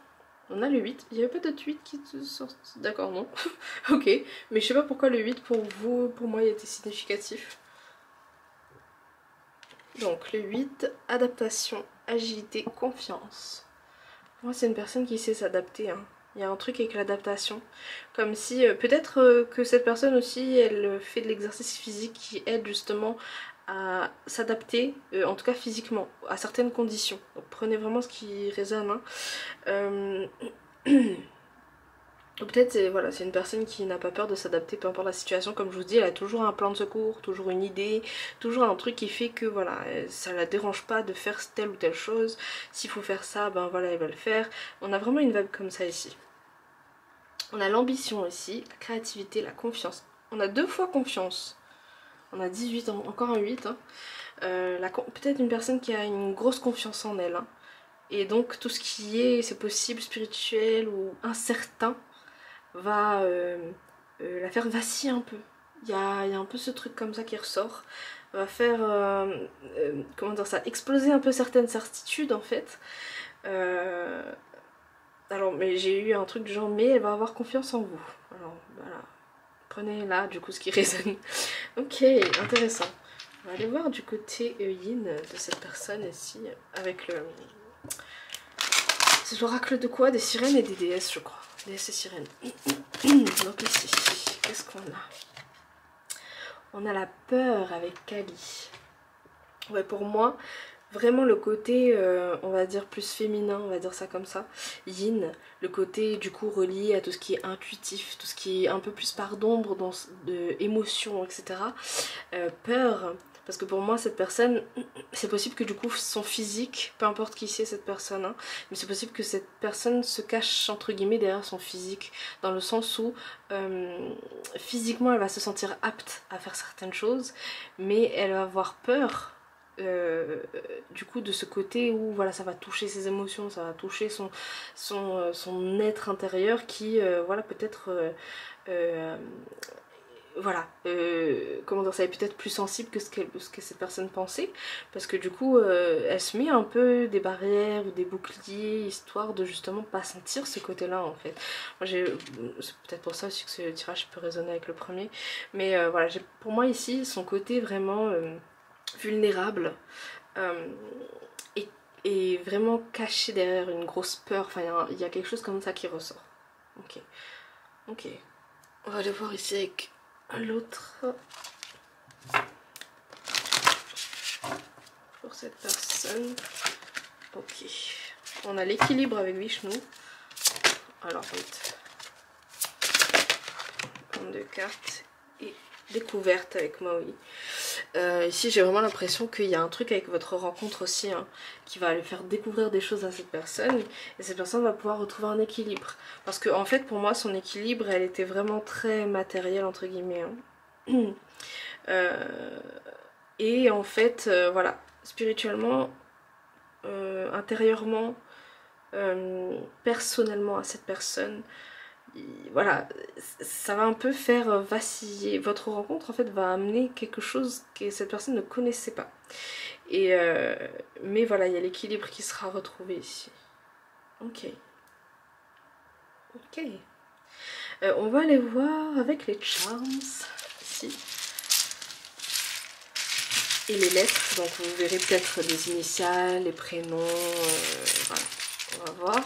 Speaker 1: On a le 8. Il n'y avait pas d'autre 8 qui te sort. D'accord, non. Ok. Mais je sais pas pourquoi le 8 pour vous, pour moi, il était significatif. Donc le 8, adaptation, agilité, confiance. Moi, c'est une personne qui sait s'adapter, hein. Il y a un truc avec l'adaptation. Comme si peut-être que cette personne aussi elle fait de l'exercice physique qui aide justement à s'adapter, en tout cas physiquement, à certaines conditions. Donc prenez vraiment ce qui résonne. Hein. Ou peut-être voilà, c'est une personne qui n'a pas peur de s'adapter peu importe la situation. Comme je vous dis, elle a toujours un plan de secours, toujours une idée, toujours un truc qui fait que voilà, ça la dérange pas de faire telle ou telle chose. S'il faut faire ça, ben voilà, elle va le faire. On a vraiment une vibe comme ça ici. On a l'ambition ici, la créativité, la confiance. On a 2 fois confiance. On a 18, encore un 8. Hein. Peut-être une personne qui a une grosse confiance en elle. Hein. Et donc tout ce qui est, c'est possible, spirituel ou incertain, va la faire vaciller un peu. Il y a un peu ce truc comme ça qui ressort. Va faire, comment dire ça, exploser un peu certaines certitudes en fait. Alors, mais j'ai eu un truc du genre, mais elle va avoir confiance en vous. Alors, voilà. Prenez là, du coup, ce qui résonne. Ok, intéressant. On va aller voir du côté yin de cette personne ici, avec le... C'est l'oracle de quoi? Des sirènes et des déesses, je crois. Déesses et sirènes. Donc ici, qu'est-ce qu'on a? On a la peur avec Kali. Ouais, pour moi... Vraiment le côté, on va dire plus féminin, on va dire ça comme ça, yin, le côté du coup relié à tout ce qui est intuitif, tout ce qui est un peu plus part d'ombre, de émotions, etc. Peur, parce que pour moi cette personne, c'est possible que du coup son physique, peu importe qui c'est cette personne, hein, mais c'est possible que cette personne se cache entre guillemets derrière son physique, dans le sens où physiquement elle va se sentir apte à faire certaines choses, mais elle va avoir peur. Du coup de ce côté où voilà ça va toucher ses émotions, ça va toucher son être intérieur qui voilà peut-être voilà comment dire ça est peut-être plus sensible que ce que cette personne pensait parce que du coup elle se met un peu des barrières ou des boucliers histoire de justement pas sentir ce côté là en fait. Moi c'est peut-être pour ça aussi que ce tirage peut résonner avec le premier mais voilà pour moi ici son côté vraiment vulnérable et vraiment caché derrière une grosse peur. Enfin, il y a quelque chose comme ça qui ressort. Ok, ok. On va aller voir ici avec l'autre. Pour cette personne. Ok. On a l'équilibre avec Vishnu. Alors, vite. Prendre 2 cartes. Et découverte avec Maui. Ici j'ai vraiment l'impression qu'il y a un truc avec votre rencontre aussi hein, qui va lui faire découvrir des choses à cette personne et cette personne va pouvoir retrouver un équilibre parce que en fait pour moi son équilibre elle était vraiment très matérielle entre guillemets hein. Et en fait voilà spirituellement intérieurement personnellement à cette personne voilà, ça va un peu faire vaciller. Votre rencontre en fait va amener quelque chose que cette personne ne connaissait pas. Et mais voilà, il y a l'équilibre qui sera retrouvé ici. Ok. Ok. On va aller voir avec les charms ici. Et les lettres, donc vous verrez peut-être des initiales, les prénoms, voilà, on va voir.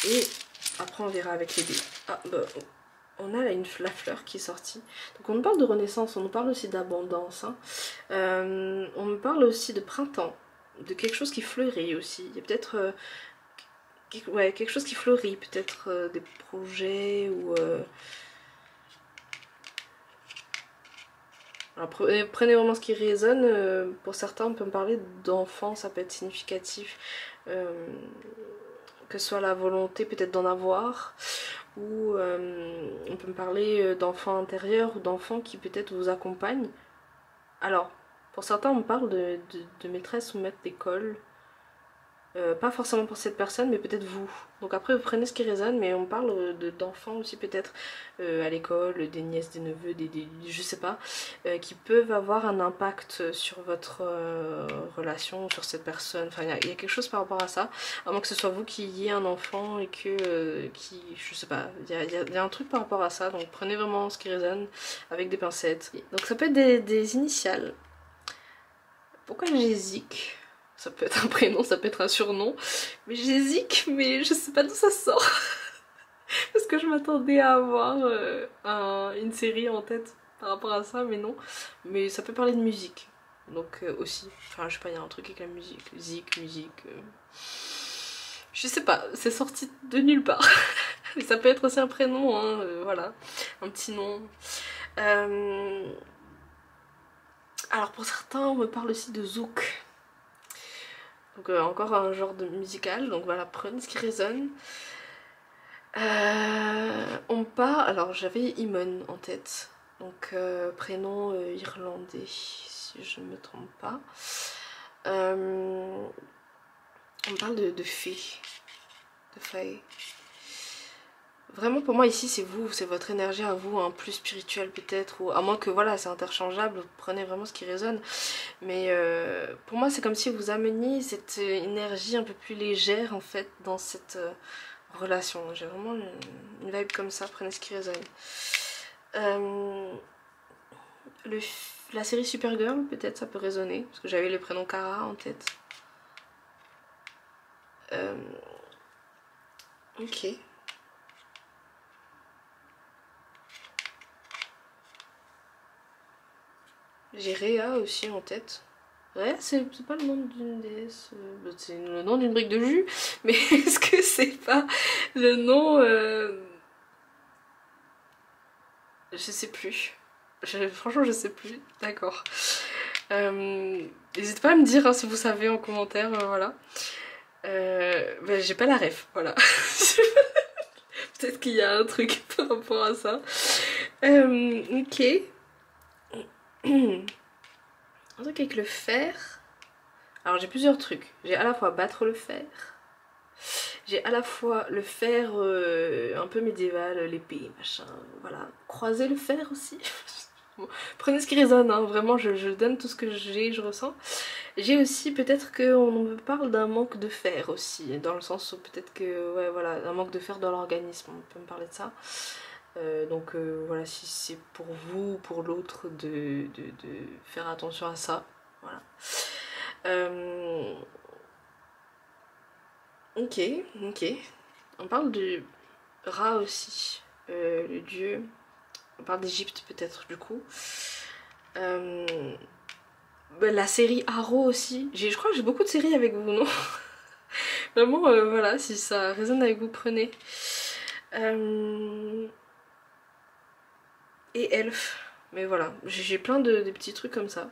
Speaker 1: Et après on verra avec les dés. Ah bah on a là la fleur qui est sortie. Donc on nous parle de renaissance, on nous parle aussi d'abondance. Hein. On nous parle aussi de printemps, de quelque chose qui fleurit aussi. Il y a peut-être ouais, quelque chose qui fleurit, peut-être des projets ou... Alors, prenez vraiment ce qui résonne. Pour certains on peut me parler d'enfants, ça peut être significatif. Que ce soit la volonté peut-être d'en avoir ou on peut me parler d'enfants intérieurs ou d'enfants qui peut-être vous accompagnent. Alors, pour certains on me parle de maîtresse ou maître d'école. Pas forcément pour cette personne mais peut-être vous. Donc après vous prenez ce qui résonne mais on parle d'enfants aussi peut-être à l'école, des nièces, des neveux, je sais pas, qui peuvent avoir un impact sur votre relation, sur cette personne. Enfin il y a quelque chose par rapport à ça, à moins que ce soit vous qui ayez un enfant et que je sais pas, il y a un truc par rapport à ça. Donc prenez vraiment ce qui résonne avec des pincettes. Donc ça peut être des initiales. Pourquoi j'hésite? Ça peut être un prénom, ça peut être un surnom. Mais j'hésite, mais je sais pas d'où ça sort. Parce que je m'attendais à avoir une série en tête par rapport à ça, mais non. Mais ça peut parler de musique. Donc aussi. Enfin, je sais pas, il y a un truc avec la musique. Musique. Je sais pas, c'est sorti de nulle part. Mais ça peut être aussi un prénom, hein, voilà. Un petit nom. Alors pour certains, on me parle aussi de zouk. Donc encore un genre de musical, donc voilà, prenez ce qui résonne. On parle, alors j'avais Imon en tête, donc prénom irlandais si je ne me trompe pas. On parle de fées, de fae. Vraiment pour moi ici c'est vous, c'est votre énergie à vous, un plus spirituel peut-être, ou à moins que voilà c'est interchangeable, prenez vraiment ce qui résonne. Mais pour moi c'est comme si vous ameniez cette énergie un peu plus légère en fait dans cette relation. J'ai vraiment une vibe comme ça, prenez ce qui résonne. La série Supergirl peut-être ça peut résonner, parce que j'avais le prénom Kara en tête. Ok. J'ai Réa aussi en tête. Réa, c'est pas le nom d'une déesse, c'est le nom d'une brique de jus, mais est-ce que c'est pas le nom je sais plus. Franchement, je sais plus. D'accord. N'hésitez pas à me dire hein, si vous savez en commentaire, voilà. Bah, j'ai pas la ref, voilà. Peut-être qu'il y a un truc par rapport à ça. Ok. Un truc avec le fer. Alors j'ai plusieurs trucs. J'ai à la fois battre le fer. J'ai à la fois le fer un peu médiéval, l'épée, machin, voilà. Croiser le fer aussi. Bon, prenez ce qui résonne, hein, vraiment je donne tout ce que j'ai, je ressens. J'ai aussi peut-être qu'on me parle d'un manque de fer aussi, dans le sens où peut-être que, ouais voilà, un manque de fer dans l'organisme, on peut me parler de ça. Donc voilà, si c'est pour vous ou pour l'autre de faire attention à ça, voilà. Ok. On parle de Ra aussi, le dieu. On parle d'Égypte peut-être du coup. La série Arrow aussi. Je crois que j'ai beaucoup de séries avec vous, non? Vraiment, voilà, si ça résonne avec vous, prenez. Et Elf. Mais voilà, j'ai plein de petits trucs comme ça.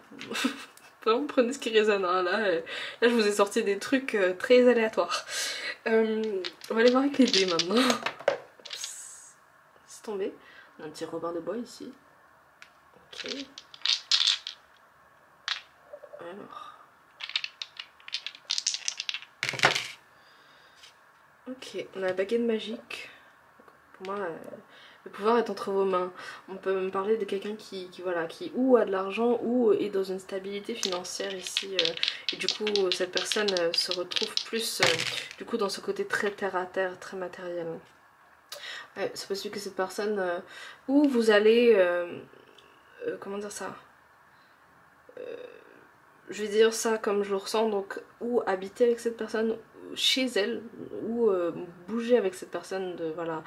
Speaker 1: Vraiment, prenez ce qui résonne. Hein. Là, je vous ai sorti des trucs très aléatoires. On va aller voir avec les dés maintenant. C'est tombé. On a un petit Robin de bois ici. Ok. Alors. Ok, on a la baguette magique. Pour moi, le pouvoir est entre vos mains. On peut me parler de quelqu'un qui voilà, qui ou a de l'argent ou est dans une stabilité financière ici. Et du coup, cette personne se retrouve plus du coup dans ce côté très terre à terre, très matériel. Ouais, c'est possible que cette personne où vous allez comment dire ça, je vais dire ça comme je le ressens, donc ou habiter avec cette personne chez elle, ou bouger avec cette personne, de voilà,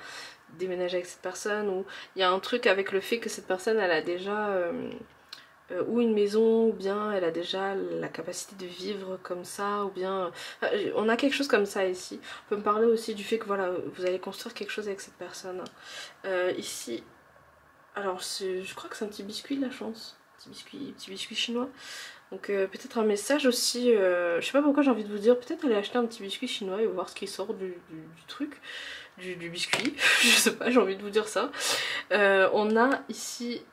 Speaker 1: déménager avec cette personne, ou il y a un truc avec le fait que cette personne elle a déjà ou une maison, ou bien elle a déjà la capacité de vivre comme ça, ou bien on a quelque chose comme ça ici. On peut me parler aussi du fait que voilà, vous allez construire quelque chose avec cette personne. Ici, alors je crois que c'est un petit biscuit de la chance, petit biscuit chinois. Donc peut-être un message aussi, je sais pas pourquoi j'ai envie de vous dire, peut-être aller acheter un petit biscuit chinois et voir ce qui sort du truc, du biscuit, je sais pas, j'ai envie de vous dire ça. On a ici,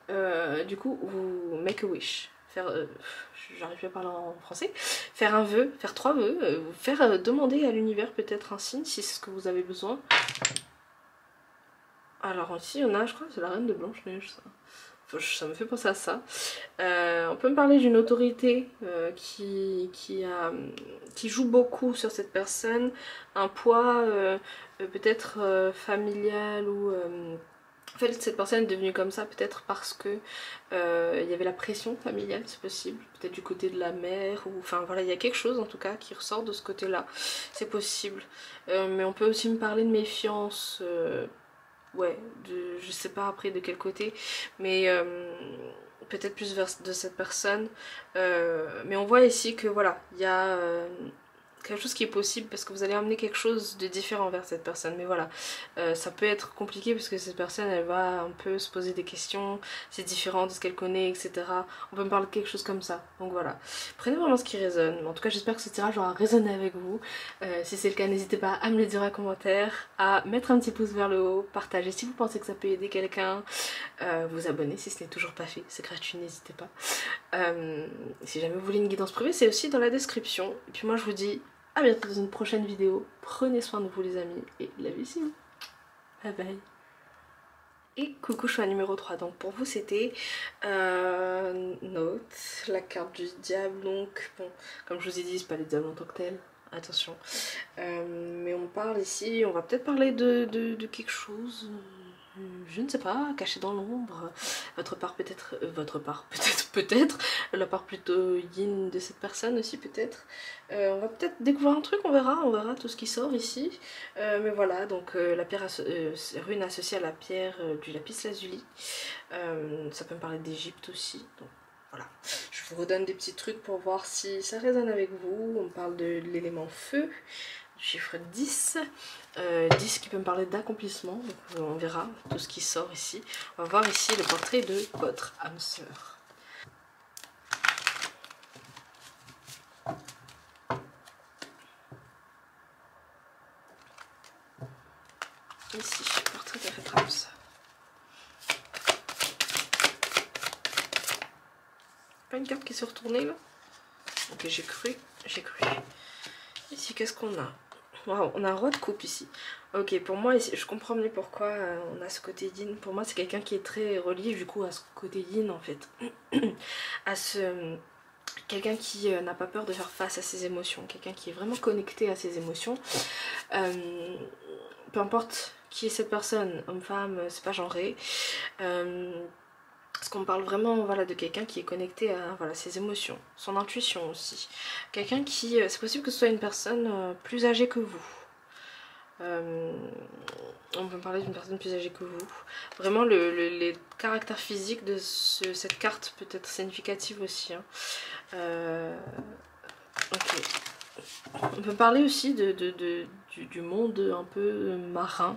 Speaker 1: du coup, vous make a wish, faire, j'arrive plus à parler en français, faire un vœu, faire 3 vœux, faire demander à l'univers peut-être un signe si c'est ce que vous avez besoin. Alors ici on a, je crois que c'est la reine de Blanche-Neige ça. Ça me fait penser à ça. On peut me parler d'une autorité qui joue beaucoup sur cette personne, un poids peut-être familial ou En fait cette personne est devenue comme ça peut-être parce que il y avait la pression familiale, c'est possible, peut-être du côté de la mère, ou enfin voilà, il y a quelque chose en tout cas qui ressort de ce côté là, c'est possible. Mais on peut aussi me parler de méfiance, ouais, je sais pas après de quel côté, mais peut-être plus vers de cette personne. Mais on voit ici que voilà, il y a quelque chose qui est possible parce que vous allez amener quelque chose de différent vers cette personne. Mais voilà, ça peut être compliqué parce que cette personne elle va un peu se poser des questions, c'est différent de ce qu'elle connaît, etc. On peut me parler de quelque chose comme ça. Donc voilà, prenez vraiment ce qui résonne. En tout cas, j'espère que ce tirage aura résonné avec vous. Si c'est le cas, n'hésitez pas à me le dire en commentaire, à mettre un petit pouce vers le haut, partager si vous pensez que ça peut aider quelqu'un, vous abonner si ce n'est toujours pas fait, c'est gratuit, n'hésitez pas. Si jamais vous voulez une guidance privée, c'est aussi dans la description. Et puis moi je vous dis à bientôt dans une prochaine vidéo. Prenez soin de vous les amis et la vie c'est vous. Bye bye. Et coucou, je suis à numéro 3. Donc pour vous c'était Note, la carte du diable. Donc bon, comme je vous ai dit, c'est pas les diables en tant que tel. Attention. Mais on parle ici, on va peut-être parler de quelque chose. Je ne sais pas, caché dans l'ombre, votre part peut-être, peut-être, la part plutôt yin de cette personne aussi peut-être. On va peut-être découvrir un truc, on verra tout ce qui sort ici. Mais voilà, donc la pierre rune associée à la pierre du lapis lazuli. Ça peut me parler d'Égypte aussi, donc voilà. Je vous redonne des petits trucs pour voir si ça résonne avec vous. On parle de l'élément feu. Chiffre 10, 10 qui peut me parler d'accomplissement, donc on verra tout ce qui sort ici. On va voir ici le portrait de votre âme sœur. Ici, le portrait de votre âme sœur. Pas une carte qui s'est retournée là? Ok, j'ai cru. Ici, qu'est-ce qu'on a? Wow, on a un roi de coupe ici. Ok, pour moi, ici, je comprends mieux pourquoi on a ce côté yin. Pour moi, c'est quelqu'un qui est très relié du coup à ce côté yin en fait. À ce... Quelqu'un qui n'a pas peur de faire face à ses émotions. Quelqu'un qui est vraiment connecté à ses émotions. Peu importe qui est cette personne, homme, femme, c'est pas genré. Parce qu'on parle vraiment voilà, de quelqu'un qui est connecté à voilà, ses émotions, son intuition aussi. Quelqu'un qui, c'est possible que ce soit une personne plus âgée que vous. On peut parler d'une personne plus âgée que vous. Vraiment les caractères physiques de cette carte peut être significative aussi. Hein. Ok. On peut parler aussi du monde un peu marin,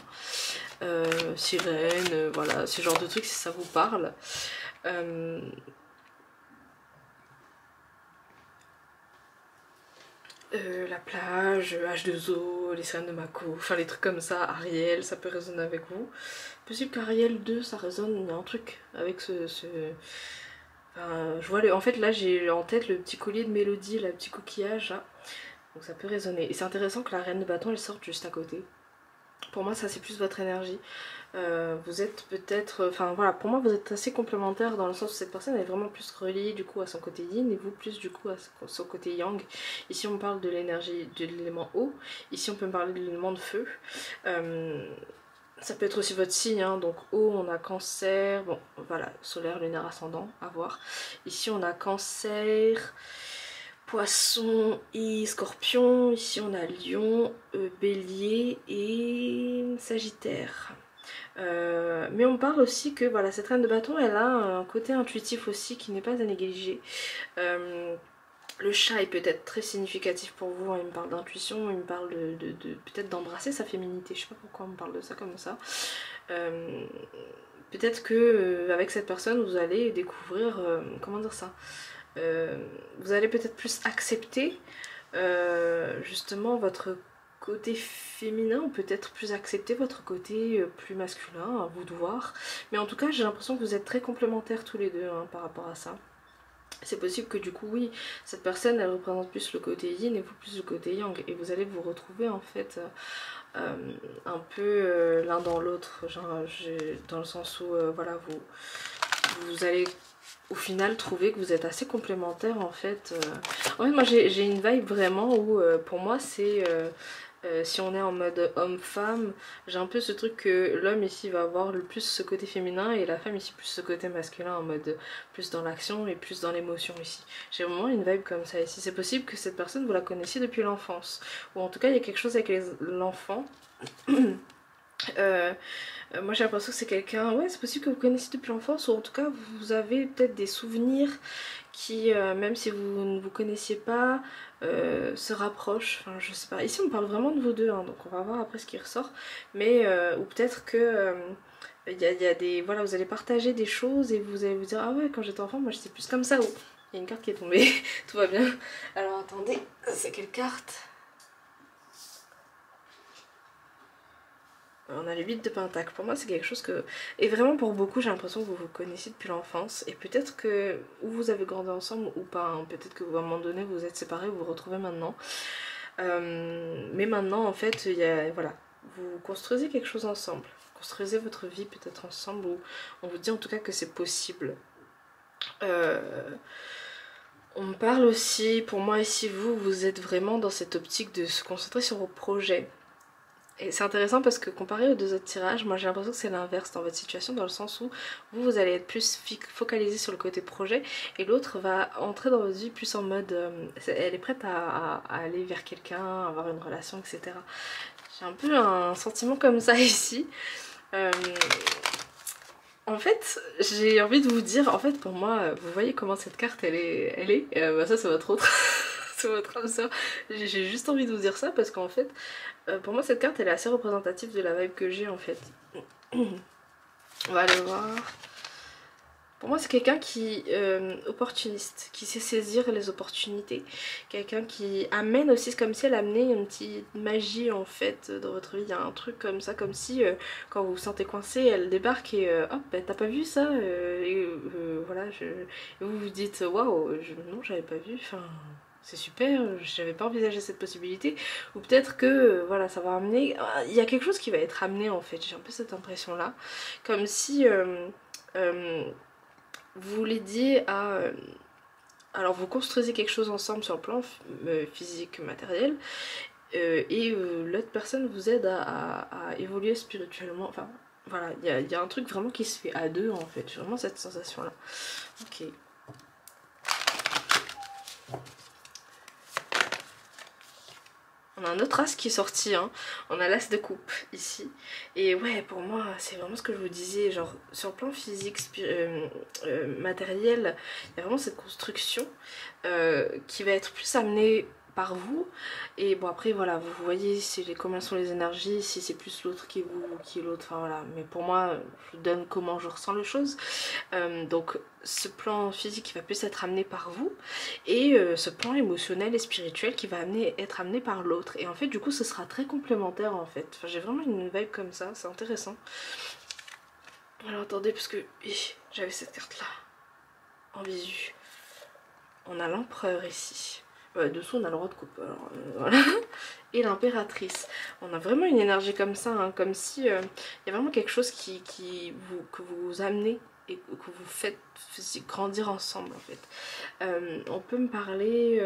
Speaker 1: sirène, voilà, ce genre de trucs si ça vous parle. La plage, H2O, les sirènes de Mako, enfin les trucs comme ça, Ariel, ça peut résonner avec vous. Possible qu'Ariel 2 ça résonne, il y a un truc avec Enfin, je vois en fait là j'ai en tête le petit collier de Mélodie, le petit coquillage là. Donc ça peut résonner. Et c'est intéressant que la reine de bâton elle sorte juste à côté. Pour moi ça c'est plus votre énergie. Vous êtes peut-être, enfin voilà, pour moi vous êtes assez complémentaires dans le sens où cette personne est vraiment plus reliée du coup à son côté yin et vous plus du coup à son côté yang. Ici on parle de l'énergie de l'élément eau, ici on peut me parler de l'élément de feu. Ça peut être aussi votre signe, hein. Donc eau on a cancer, bon voilà, solaire, lunaire, ascendant, à voir. Ici on a cancer, poisson et scorpion, ici on a lion, bélier et sagittaire. Mais on parle aussi que voilà, cette reine de bâton elle a un côté intuitif aussi qui n'est pas à négliger. Le chat est peut-être très significatif pour vous, hein. Il me parle d'intuition, il me parle de peut-être d'embrasser sa féminité, je sais pas pourquoi on me parle de ça comme ça. Peut-être que avec cette personne vous allez découvrir, comment dire ça, vous allez peut-être plus accepter justement votre côté féminin ou peut-être plus accepter votre côté plus masculin, à vous de voir. Mais en tout cas j'ai l'impression que vous êtes très complémentaires tous les deux hein, par rapport à ça. C'est possible que du coup oui, cette personne elle représente plus le côté yin et vous plus le côté yang. Et vous allez vous retrouver en fait un peu l'un dans l'autre. Dans le sens où voilà, vous allez au final trouver que vous êtes assez complémentaires en fait. En fait moi j'ai une vibe vraiment où pour moi c'est Si on est en mode homme-femme, j'ai un peu ce truc que l'homme ici va avoir le plus ce côté féminin et la femme ici plus ce côté masculin en mode plus dans l'action et plus dans l'émotion ici. J'ai vraiment une vibe comme ça ici. C'est possible que cette personne vous la connaissiez depuis l'enfance, ou en tout cas il y a quelque chose avec l'enfant. Moi j'ai l'impression que c'est quelqu'un, ouais c'est possible que vous connaissiez depuis l'enfance, ou en tout cas vous avez peut-être des souvenirs qui, même si vous ne vous connaissiez pas, se rapprochent. Enfin je sais pas, ici on parle vraiment de vous deux, hein, donc on va voir après ce qui ressort. Mais, ou peut-être que il y a des, voilà, vous allez partager des choses et vous allez vous dire ah ouais quand j'étais enfant moi j'étais plus comme ça, ou il y a une carte qui est tombée, tout va bien. Alors attendez, c'est quelle carte? On a le 8 de pentacle. Pour moi c'est quelque chose que... Et vraiment pour beaucoup j'ai l'impression que vous vous connaissez depuis l'enfance. Et peut-être que ou vous avez grandi ensemble ou pas. Hein. Peut-être que à un moment donné vous êtes séparés, vous vous retrouvez maintenant. Mais maintenant en fait il y a, voilà, vous construisez quelque chose ensemble. Construisez votre vie peut-être ensemble, ou on vous dit en tout cas que c'est possible. On me parle aussi, pour moi ici vous êtes vraiment dans cette optique de se concentrer sur vos projets. Et c'est intéressant parce que comparé aux deux autres tirages, moi j'ai l'impression que c'est l'inverse dans votre situation, dans le sens où vous allez être plus focalisé sur le côté projet et l'autre va entrer dans votre vie plus en mode elle est prête à aller vers quelqu'un, avoir une relation, etc. J'ai un peu un sentiment comme ça ici. En fait, j'ai envie de vous dire, en fait pour moi, vous voyez comment cette carte elle est, bah ça c'est votre autre, c'est votre âme sœur. J'ai juste envie de vous dire ça parce qu'en fait, pour moi cette carte elle est assez représentative de la vibe que j'ai en fait. On va aller voir. Pour moi c'est quelqu'un qui opportuniste, qui sait saisir les opportunités, quelqu'un qui amène aussi, c'est comme si elle amenait une petite magie en fait dans votre vie. Il y a un truc comme ça, comme si quand vous vous sentez coincé, elle débarque et hop, bah, t'as pas vu ça, voilà, et vous vous dites waouh, non j'avais pas vu, enfin c'est super, j'avais pas envisagé cette possibilité. Ou peut-être que voilà, ça va amener, il y a quelque chose qui va être amené en fait, j'ai un peu cette impression là, comme si vous l'aidiez à... alors vous construisez quelque chose ensemble sur le plan physique, matériel, et l'autre personne vous aide à évoluer spirituellement. Enfin voilà, il y a un truc vraiment qui se fait à deux en fait, j'ai vraiment cette sensation là. Ok. On a un autre as qui est sorti, hein. On a l'as de coupe ici. Et ouais, pour moi, c'est vraiment ce que je vous disais. Genre, sur le plan physique, matériel, il y a vraiment cette construction qui va être plus amenée par vous. Et bon, après, voilà, vous voyez comment sont les énergies, si c'est plus l'autre qui est vous ou qui est l'autre. Enfin voilà, mais pour moi, je vous donne comment je ressens les choses. Donc, ce plan physique qui va plus être amené par vous, et ce plan émotionnel et spirituel qui va être amené par l'autre. Et en fait du coup ce sera très complémentaire en fait. Enfin, j'ai vraiment une vibe comme ça, c'est intéressant. Alors attendez, parce que j'avais cette carte là en visu. On a l'empereur ici. Dessous on a le roi de coupe, alors, voilà. Et l'impératrice. On a vraiment une énergie comme ça, hein, comme si il y a vraiment quelque chose que vous amenez et que vous faites grandir ensemble en fait. On peut me parler,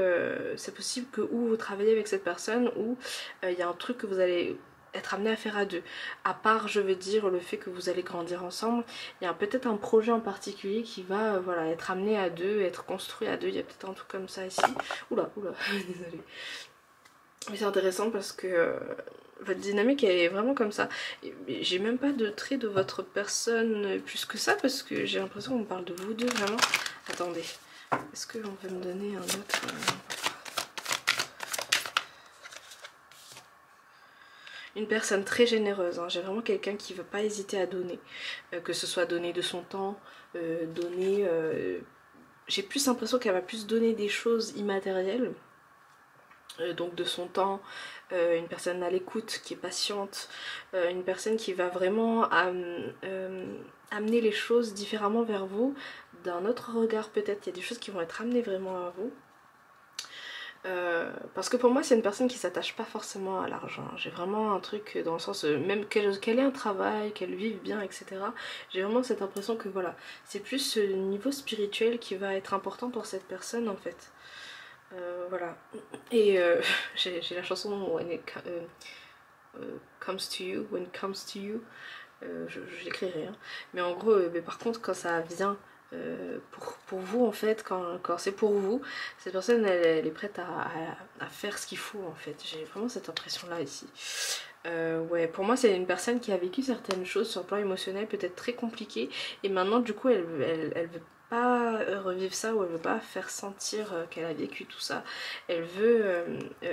Speaker 1: c'est possible que ou vous travaillez avec cette personne, ou il y a un truc que vous allez être amené à faire à deux. À part, je veux dire, le fait que vous allez grandir ensemble, il y a peut-être un projet en particulier qui va voilà, être amené à deux, être construit à deux. Il y a peut-être un truc comme ça ici. Oula, désolée. Mais c'est intéressant parce que votre dynamique elle est vraiment comme ça. J'ai même pas de trait de votre personne plus que ça parce que j'ai l'impression qu'on parle de vous deux vraiment. Attendez, est-ce qu'on peut me donner un autre une personne très généreuse, hein. J'ai vraiment quelqu'un qui ne va pas hésiter à donner, que ce soit donner de son temps, donner... j'ai plus l'impression qu'elle va plus donner des choses immatérielles, donc de son temps, une personne à l'écoute, qui est patiente, une personne qui va vraiment amener les choses différemment vers vous, d'un autre regard peut-être. Il y a des choses qui vont être amenées vraiment à vous. Parce que pour moi c'est une personne qui s'attache pas forcément à l'argent. J'ai vraiment un truc dans le sens, même qu'elle ait un travail, qu'elle vive bien, etc. J'ai vraiment cette impression que voilà, c'est plus ce niveau spirituel qui va être important pour cette personne en fait. Voilà. Et j'ai la chanson When it comes to you, when it comes to you. Je l'écrirai, hein. Mais en gros, mais par contre, quand ça vient pour vous, en fait, quand c'est pour vous, cette personne, elle est prête à faire ce qu'il faut, en fait. J'ai vraiment cette impression-là ici. Ouais, pour moi, c'est une personne qui a vécu certaines choses sur le plan émotionnel, peut-être très compliquées, et maintenant, du coup, elle veut pas revivre ça, ou elle veut pas faire sentir qu'elle a vécu tout ça. Elle veut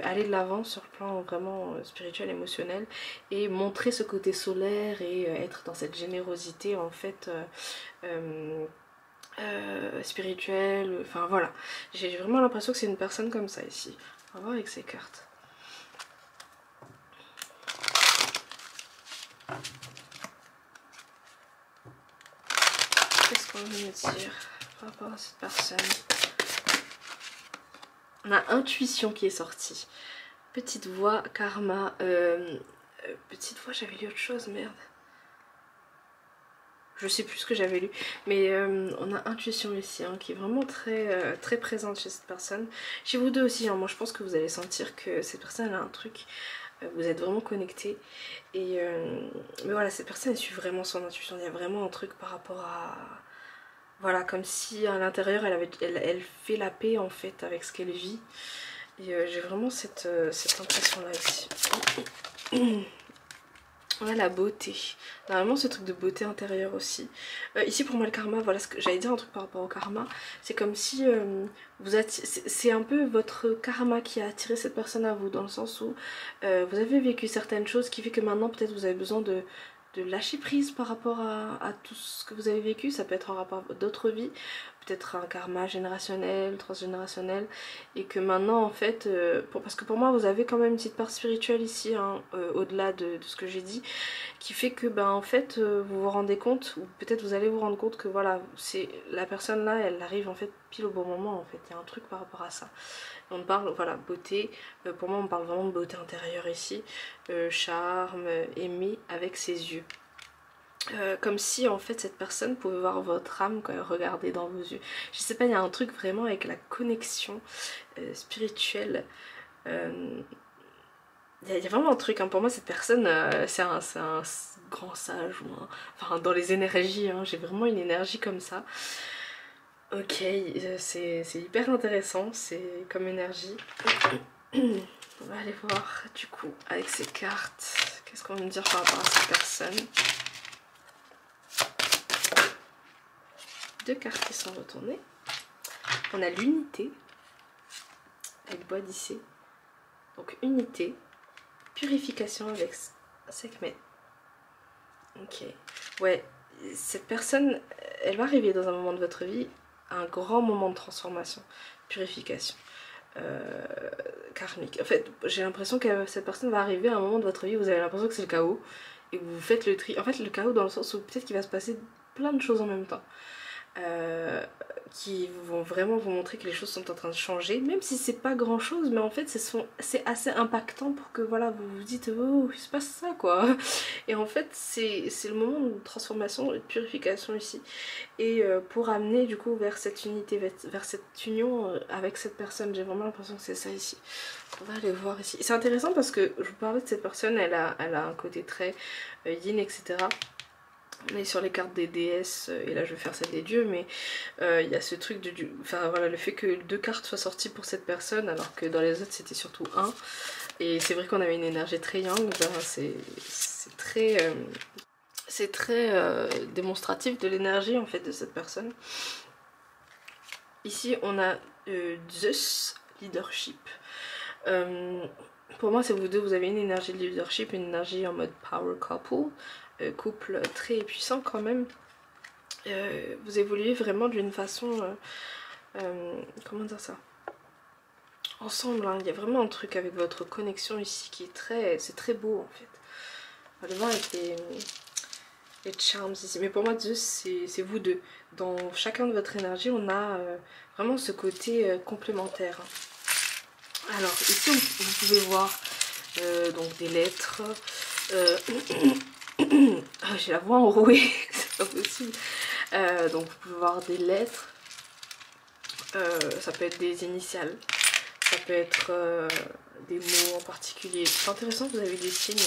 Speaker 1: aller de l'avant sur le plan vraiment spirituel, émotionnel, et montrer ce côté solaire et être dans cette générosité en fait spirituelle. Enfin voilà, j'ai vraiment l'impression que c'est une personne comme ça ici. On va voir avec ces cartes. Qu'est-ce qu'on veut me dire par rapport à cette personne? On a intuition qui est sortie. Petite voix, karma. Petite voix, j'avais lu autre chose, merde. Je sais plus ce que j'avais lu. Mais on a intuition ici, hein, qui est vraiment très présente chez cette personne. Chez vous deux aussi, hein, moi je pense que vous allez sentir que cette personne a un truc. Vous êtes vraiment connectés. Et mais voilà, cette personne elle suit vraiment son intuition. Il y a vraiment un truc par rapport à... Voilà, comme si à l'intérieur elle fait la paix en fait avec ce qu'elle vit. Et j'ai vraiment cette impression là ici. Ouais, la beauté. Normalement ce truc de beauté intérieure aussi. Ici pour moi le karma, voilà ce que j'allais dire, un truc par rapport au karma. C'est comme si c'est un peu votre karma qui a attiré cette personne à vous. Dans le sens où vous avez vécu certaines choses qui fait que maintenant peut-être vous avez besoin de lâcher prise par rapport à tout ce que vous avez vécu. Ça peut être en rapport à d'autres vies, peut-être un karma générationnel, transgénérationnel, et que maintenant en fait, parce que pour moi vous avez quand même une petite part spirituelle ici, hein, au-delà de ce que j'ai dit, qui fait que ben en fait vous vous rendez compte, ou peut-être vous allez vous rendre compte que voilà, c'est la personne là, elle arrive en fait pile au bon moment en fait, il y a un truc par rapport à ça. On parle, voilà, beauté, pour moi on parle vraiment de beauté intérieure ici, charme, aimer avec ses yeux. Comme si en fait cette personne pouvait voir votre âme quand elle regardait dans vos yeux. Je sais pas, il y a un truc vraiment avec la connexion spirituelle. Il y a vraiment un truc, hein. Pour moi cette personne c'est un grand sage, ou enfin dans les énergies, hein, j'ai vraiment une énergie comme ça. Ok, c'est hyper intéressant, c'est comme énergie. On va aller voir du coup avec ces cartes, qu'est-ce qu'on va me dire par rapport à cette personne. Deux cartes qui sont retournées. On a l'unité avec bois d'Issée. Donc unité, purification avec Sekhmet. Ok, ouais, cette personne, elle va arriver dans un moment de votre vie, un grand moment de transformation, purification. Karmique. En fait, j'ai l'impression que cette personne va arriver à un moment de votre vie où vous avez l'impression que c'est le chaos et que vous faites le tri. En fait, le chaos dans le sens où peut-être qu'il va se passer plein de choses en même temps. Qui vont vraiment vous montrer que les choses sont en train de changer, même si c'est pas grand chose, mais en fait c'est assez impactant pour que voilà vous vous dites oh il se passe ça quoi. Et en fait c'est le moment de transformation et de purification ici, et pour amener du coup vers cette unité, vers cette union avec cette personne. J'ai vraiment l'impression que c'est ça ici. On va aller voir ici. C'est intéressant parce que je vous parlais de cette personne, elle a un côté très yin, etc. On est sur les cartes des déesses, et là je vais faire celle des dieux, mais il y a ce truc enfin voilà, le fait que deux cartes soient sorties pour cette personne alors que dans les autres c'était surtout un, et c'est vrai qu'on avait une énergie très yang, ben, c'est très démonstratif de l'énergie en fait de cette personne. Ici on a Zeus, leadership. Pour moi c'est vous deux, vous avez une énergie de leadership, une énergie en mode power couple. Couple très puissant quand même. Vous évoluez vraiment d'une façon comment dire ça, ensemble, hein. Il y a vraiment un truc avec votre connexion ici qui est c'est très beau en fait. On va le voir avec les charms ici, mais pour moi c'est vous deux. Dans chacun de votre énergie on a vraiment ce côté complémentaire. Alors ici vous pouvez voir donc des lettres. J'ai la voix enrouée, c'est pas possible. Donc vous pouvez voir des lettres, ça peut être des initiales, Ça peut être des mots en particulier. C'est intéressant, vous avez des signes.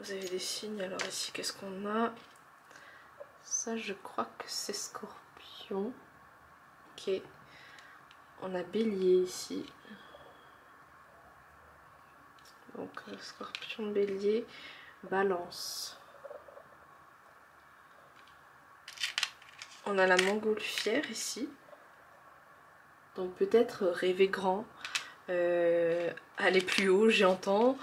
Speaker 1: Vous avez des signes. Alors ici, qu'est-ce qu'on a? Ça, je crois que c'est Scorpion. Ok. On a Bélier ici. Donc Scorpion, Bélier, Balance. On a la Montgolfière ici. Donc peut-être rêver grand, aller plus haut, j'entends.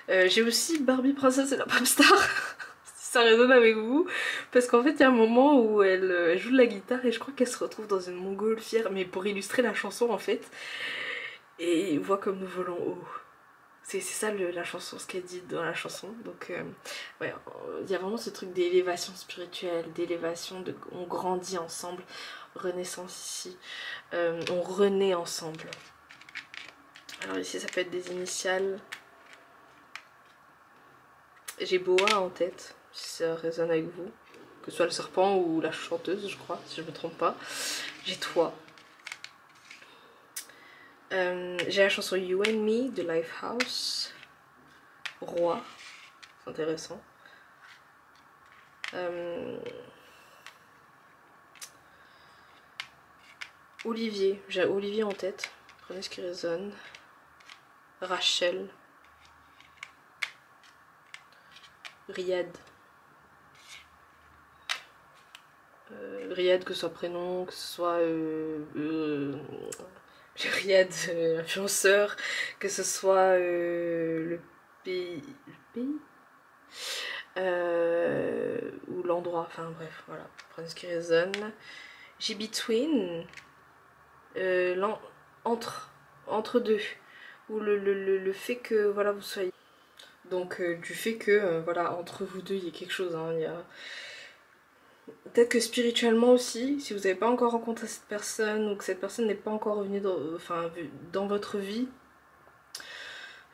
Speaker 1: J'ai aussi Barbie Princesse et la Pop Star. Si ça résonne avec vous. Parce qu'en fait il y a un moment où elle joue de la guitare et je crois qu'elle se retrouve dans une montgolfière. Mais pour illustrer la chanson en fait. Et voit comme nous volons haut. C'est ça la chanson, ce qu'elle dit dans la chanson. Donc ouais, il y a vraiment ce truc d'élévation spirituelle, d'élévation, on grandit ensemble. Renaissance ici. On renaît ensemble. Alors ici ça peut être des initiales. J'ai Boa en tête, si ça résonne avec vous. Que ce soit le serpent ou la chanteuse, je crois, si je me trompe pas. J'ai Toi. J'ai la chanson You and Me de Lifehouse. Roi, c'est intéressant. Olivier, j'ai Olivier en tête. Prenez ce qui résonne. Rachel. Riyad. Riyad, que ce soit prénom, que ce soit Riyad, influenceur, que ce soit le pays, ou l'endroit, enfin bref, voilà, prenez ce qui résonne. J'ai Between, entre deux, ou le fait que voilà vous soyez, donc du fait que voilà entre vous deux il y a quelque chose, hein, il y a peut-être que spirituellement aussi, si vous n'avez pas encore rencontré cette personne ou que cette personne n'est pas encore revenue dans votre vie,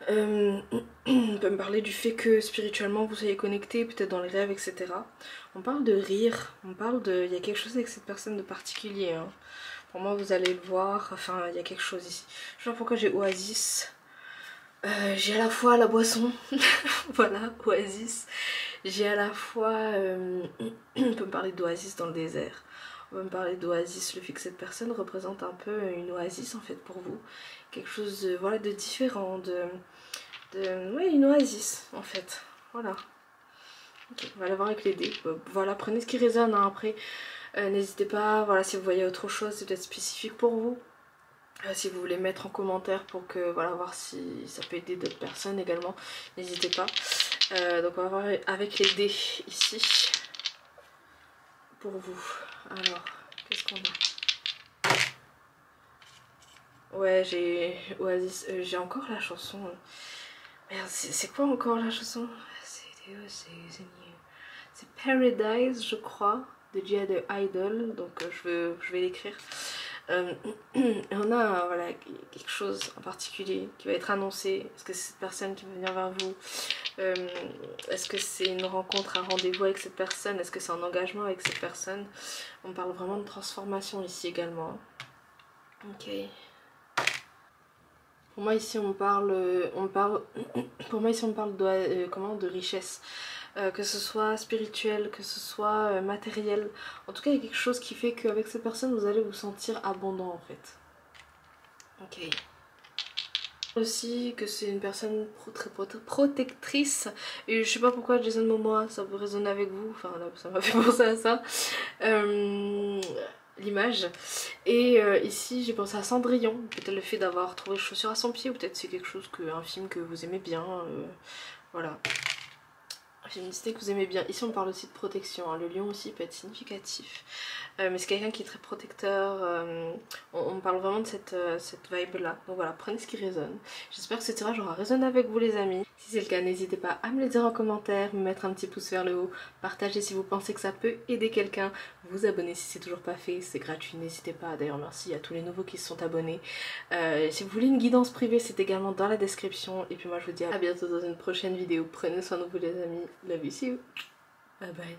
Speaker 1: on peut me parler du fait que spirituellement vous soyez connecté, peut-être dans les rêves, etc. On parle de rire, on parle de... Il y a quelque chose avec cette personne de particulier. Hein. Pour moi vous allez le voir, enfin il y a quelque chose ici. Je sais pas pourquoi j'ai Oasis. J'ai à la fois la boisson, voilà, Oasis. J'ai à la fois, on peut me parler d'oasis dans le désert. On peut me parler d'oasis, le fait que cette personne représente un peu une oasis en fait pour vous. Quelque chose de, voilà, de différent, ouais, une oasis en fait, voilà. Okay, on va la voir avec les dés. Voilà, prenez ce qui résonne, hein. Après, n'hésitez pas, voilà, si vous voyez autre chose, c'est peut-être spécifique pour vous. Si vous voulez mettre en commentaire pour que, voilà, voir si ça peut aider d'autres personnes également, n'hésitez pas. Donc on va voir avec les dés ici pour vous. Alors, qu'est-ce qu'on a? Ouais, j'ai Oasis, j'ai encore la chanson. Merde, c'est quoi encore la chanson? C'est Paradise, je crois, de Gia de Idol. Donc je vais l'écrire. On a voilà, quelque chose en particulier qui va être annoncé. Est-ce que c'est cette personne qui va venir vers vous? Est-ce que c'est une rencontre, un rendez-vous avec cette personne? Est-ce que c'est un engagement avec cette personne? On parle vraiment de transformation ici également. Ok. Pour moi ici on parle pour moi ici on parle de richesse. Que ce soit spirituel, que ce soit matériel. En tout cas, il y a quelque chose qui fait qu'avec cette personne, vous allez vous sentir abondant en fait. Ok. Aussi que c'est une personne très protectrice. Et je sais pas pourquoi Jason Momoa, ça peut résonner avec vous. Enfin là, ça m'a fait penser à ça. L'image. Et ici, j'ai pensé à Cendrillon. Peut-être le fait d'avoir trouvé chaussures à son pied. Ou peut-être c'est quelque chose, un film que vous aimez bien. Voilà. J'ai une idée que vous aimez bien. Ici on parle aussi de protection, hein. Le lion aussi peut être significatif. Mais c'est quelqu'un qui est très protecteur. On parle vraiment de cette vibe là. Donc voilà, prenez ce qui résonne. J'espère que ce tirage aura résonné avec vous les amis. Si c'est le cas, n'hésitez pas à me le dire en commentaire, me mettre un petit pouce vers le haut, partagez si vous pensez que ça peut aider quelqu'un, vous abonner si c'est toujours pas fait, c'est gratuit, n'hésitez pas. D'ailleurs merci à tous les nouveaux qui se sont abonnés. Si vous voulez une guidance privée, c'est également dans la description. Et puis moi je vous dis à bientôt dans une prochaine vidéo. Prenez soin de vous les amis. Love you, see you. Bye bye.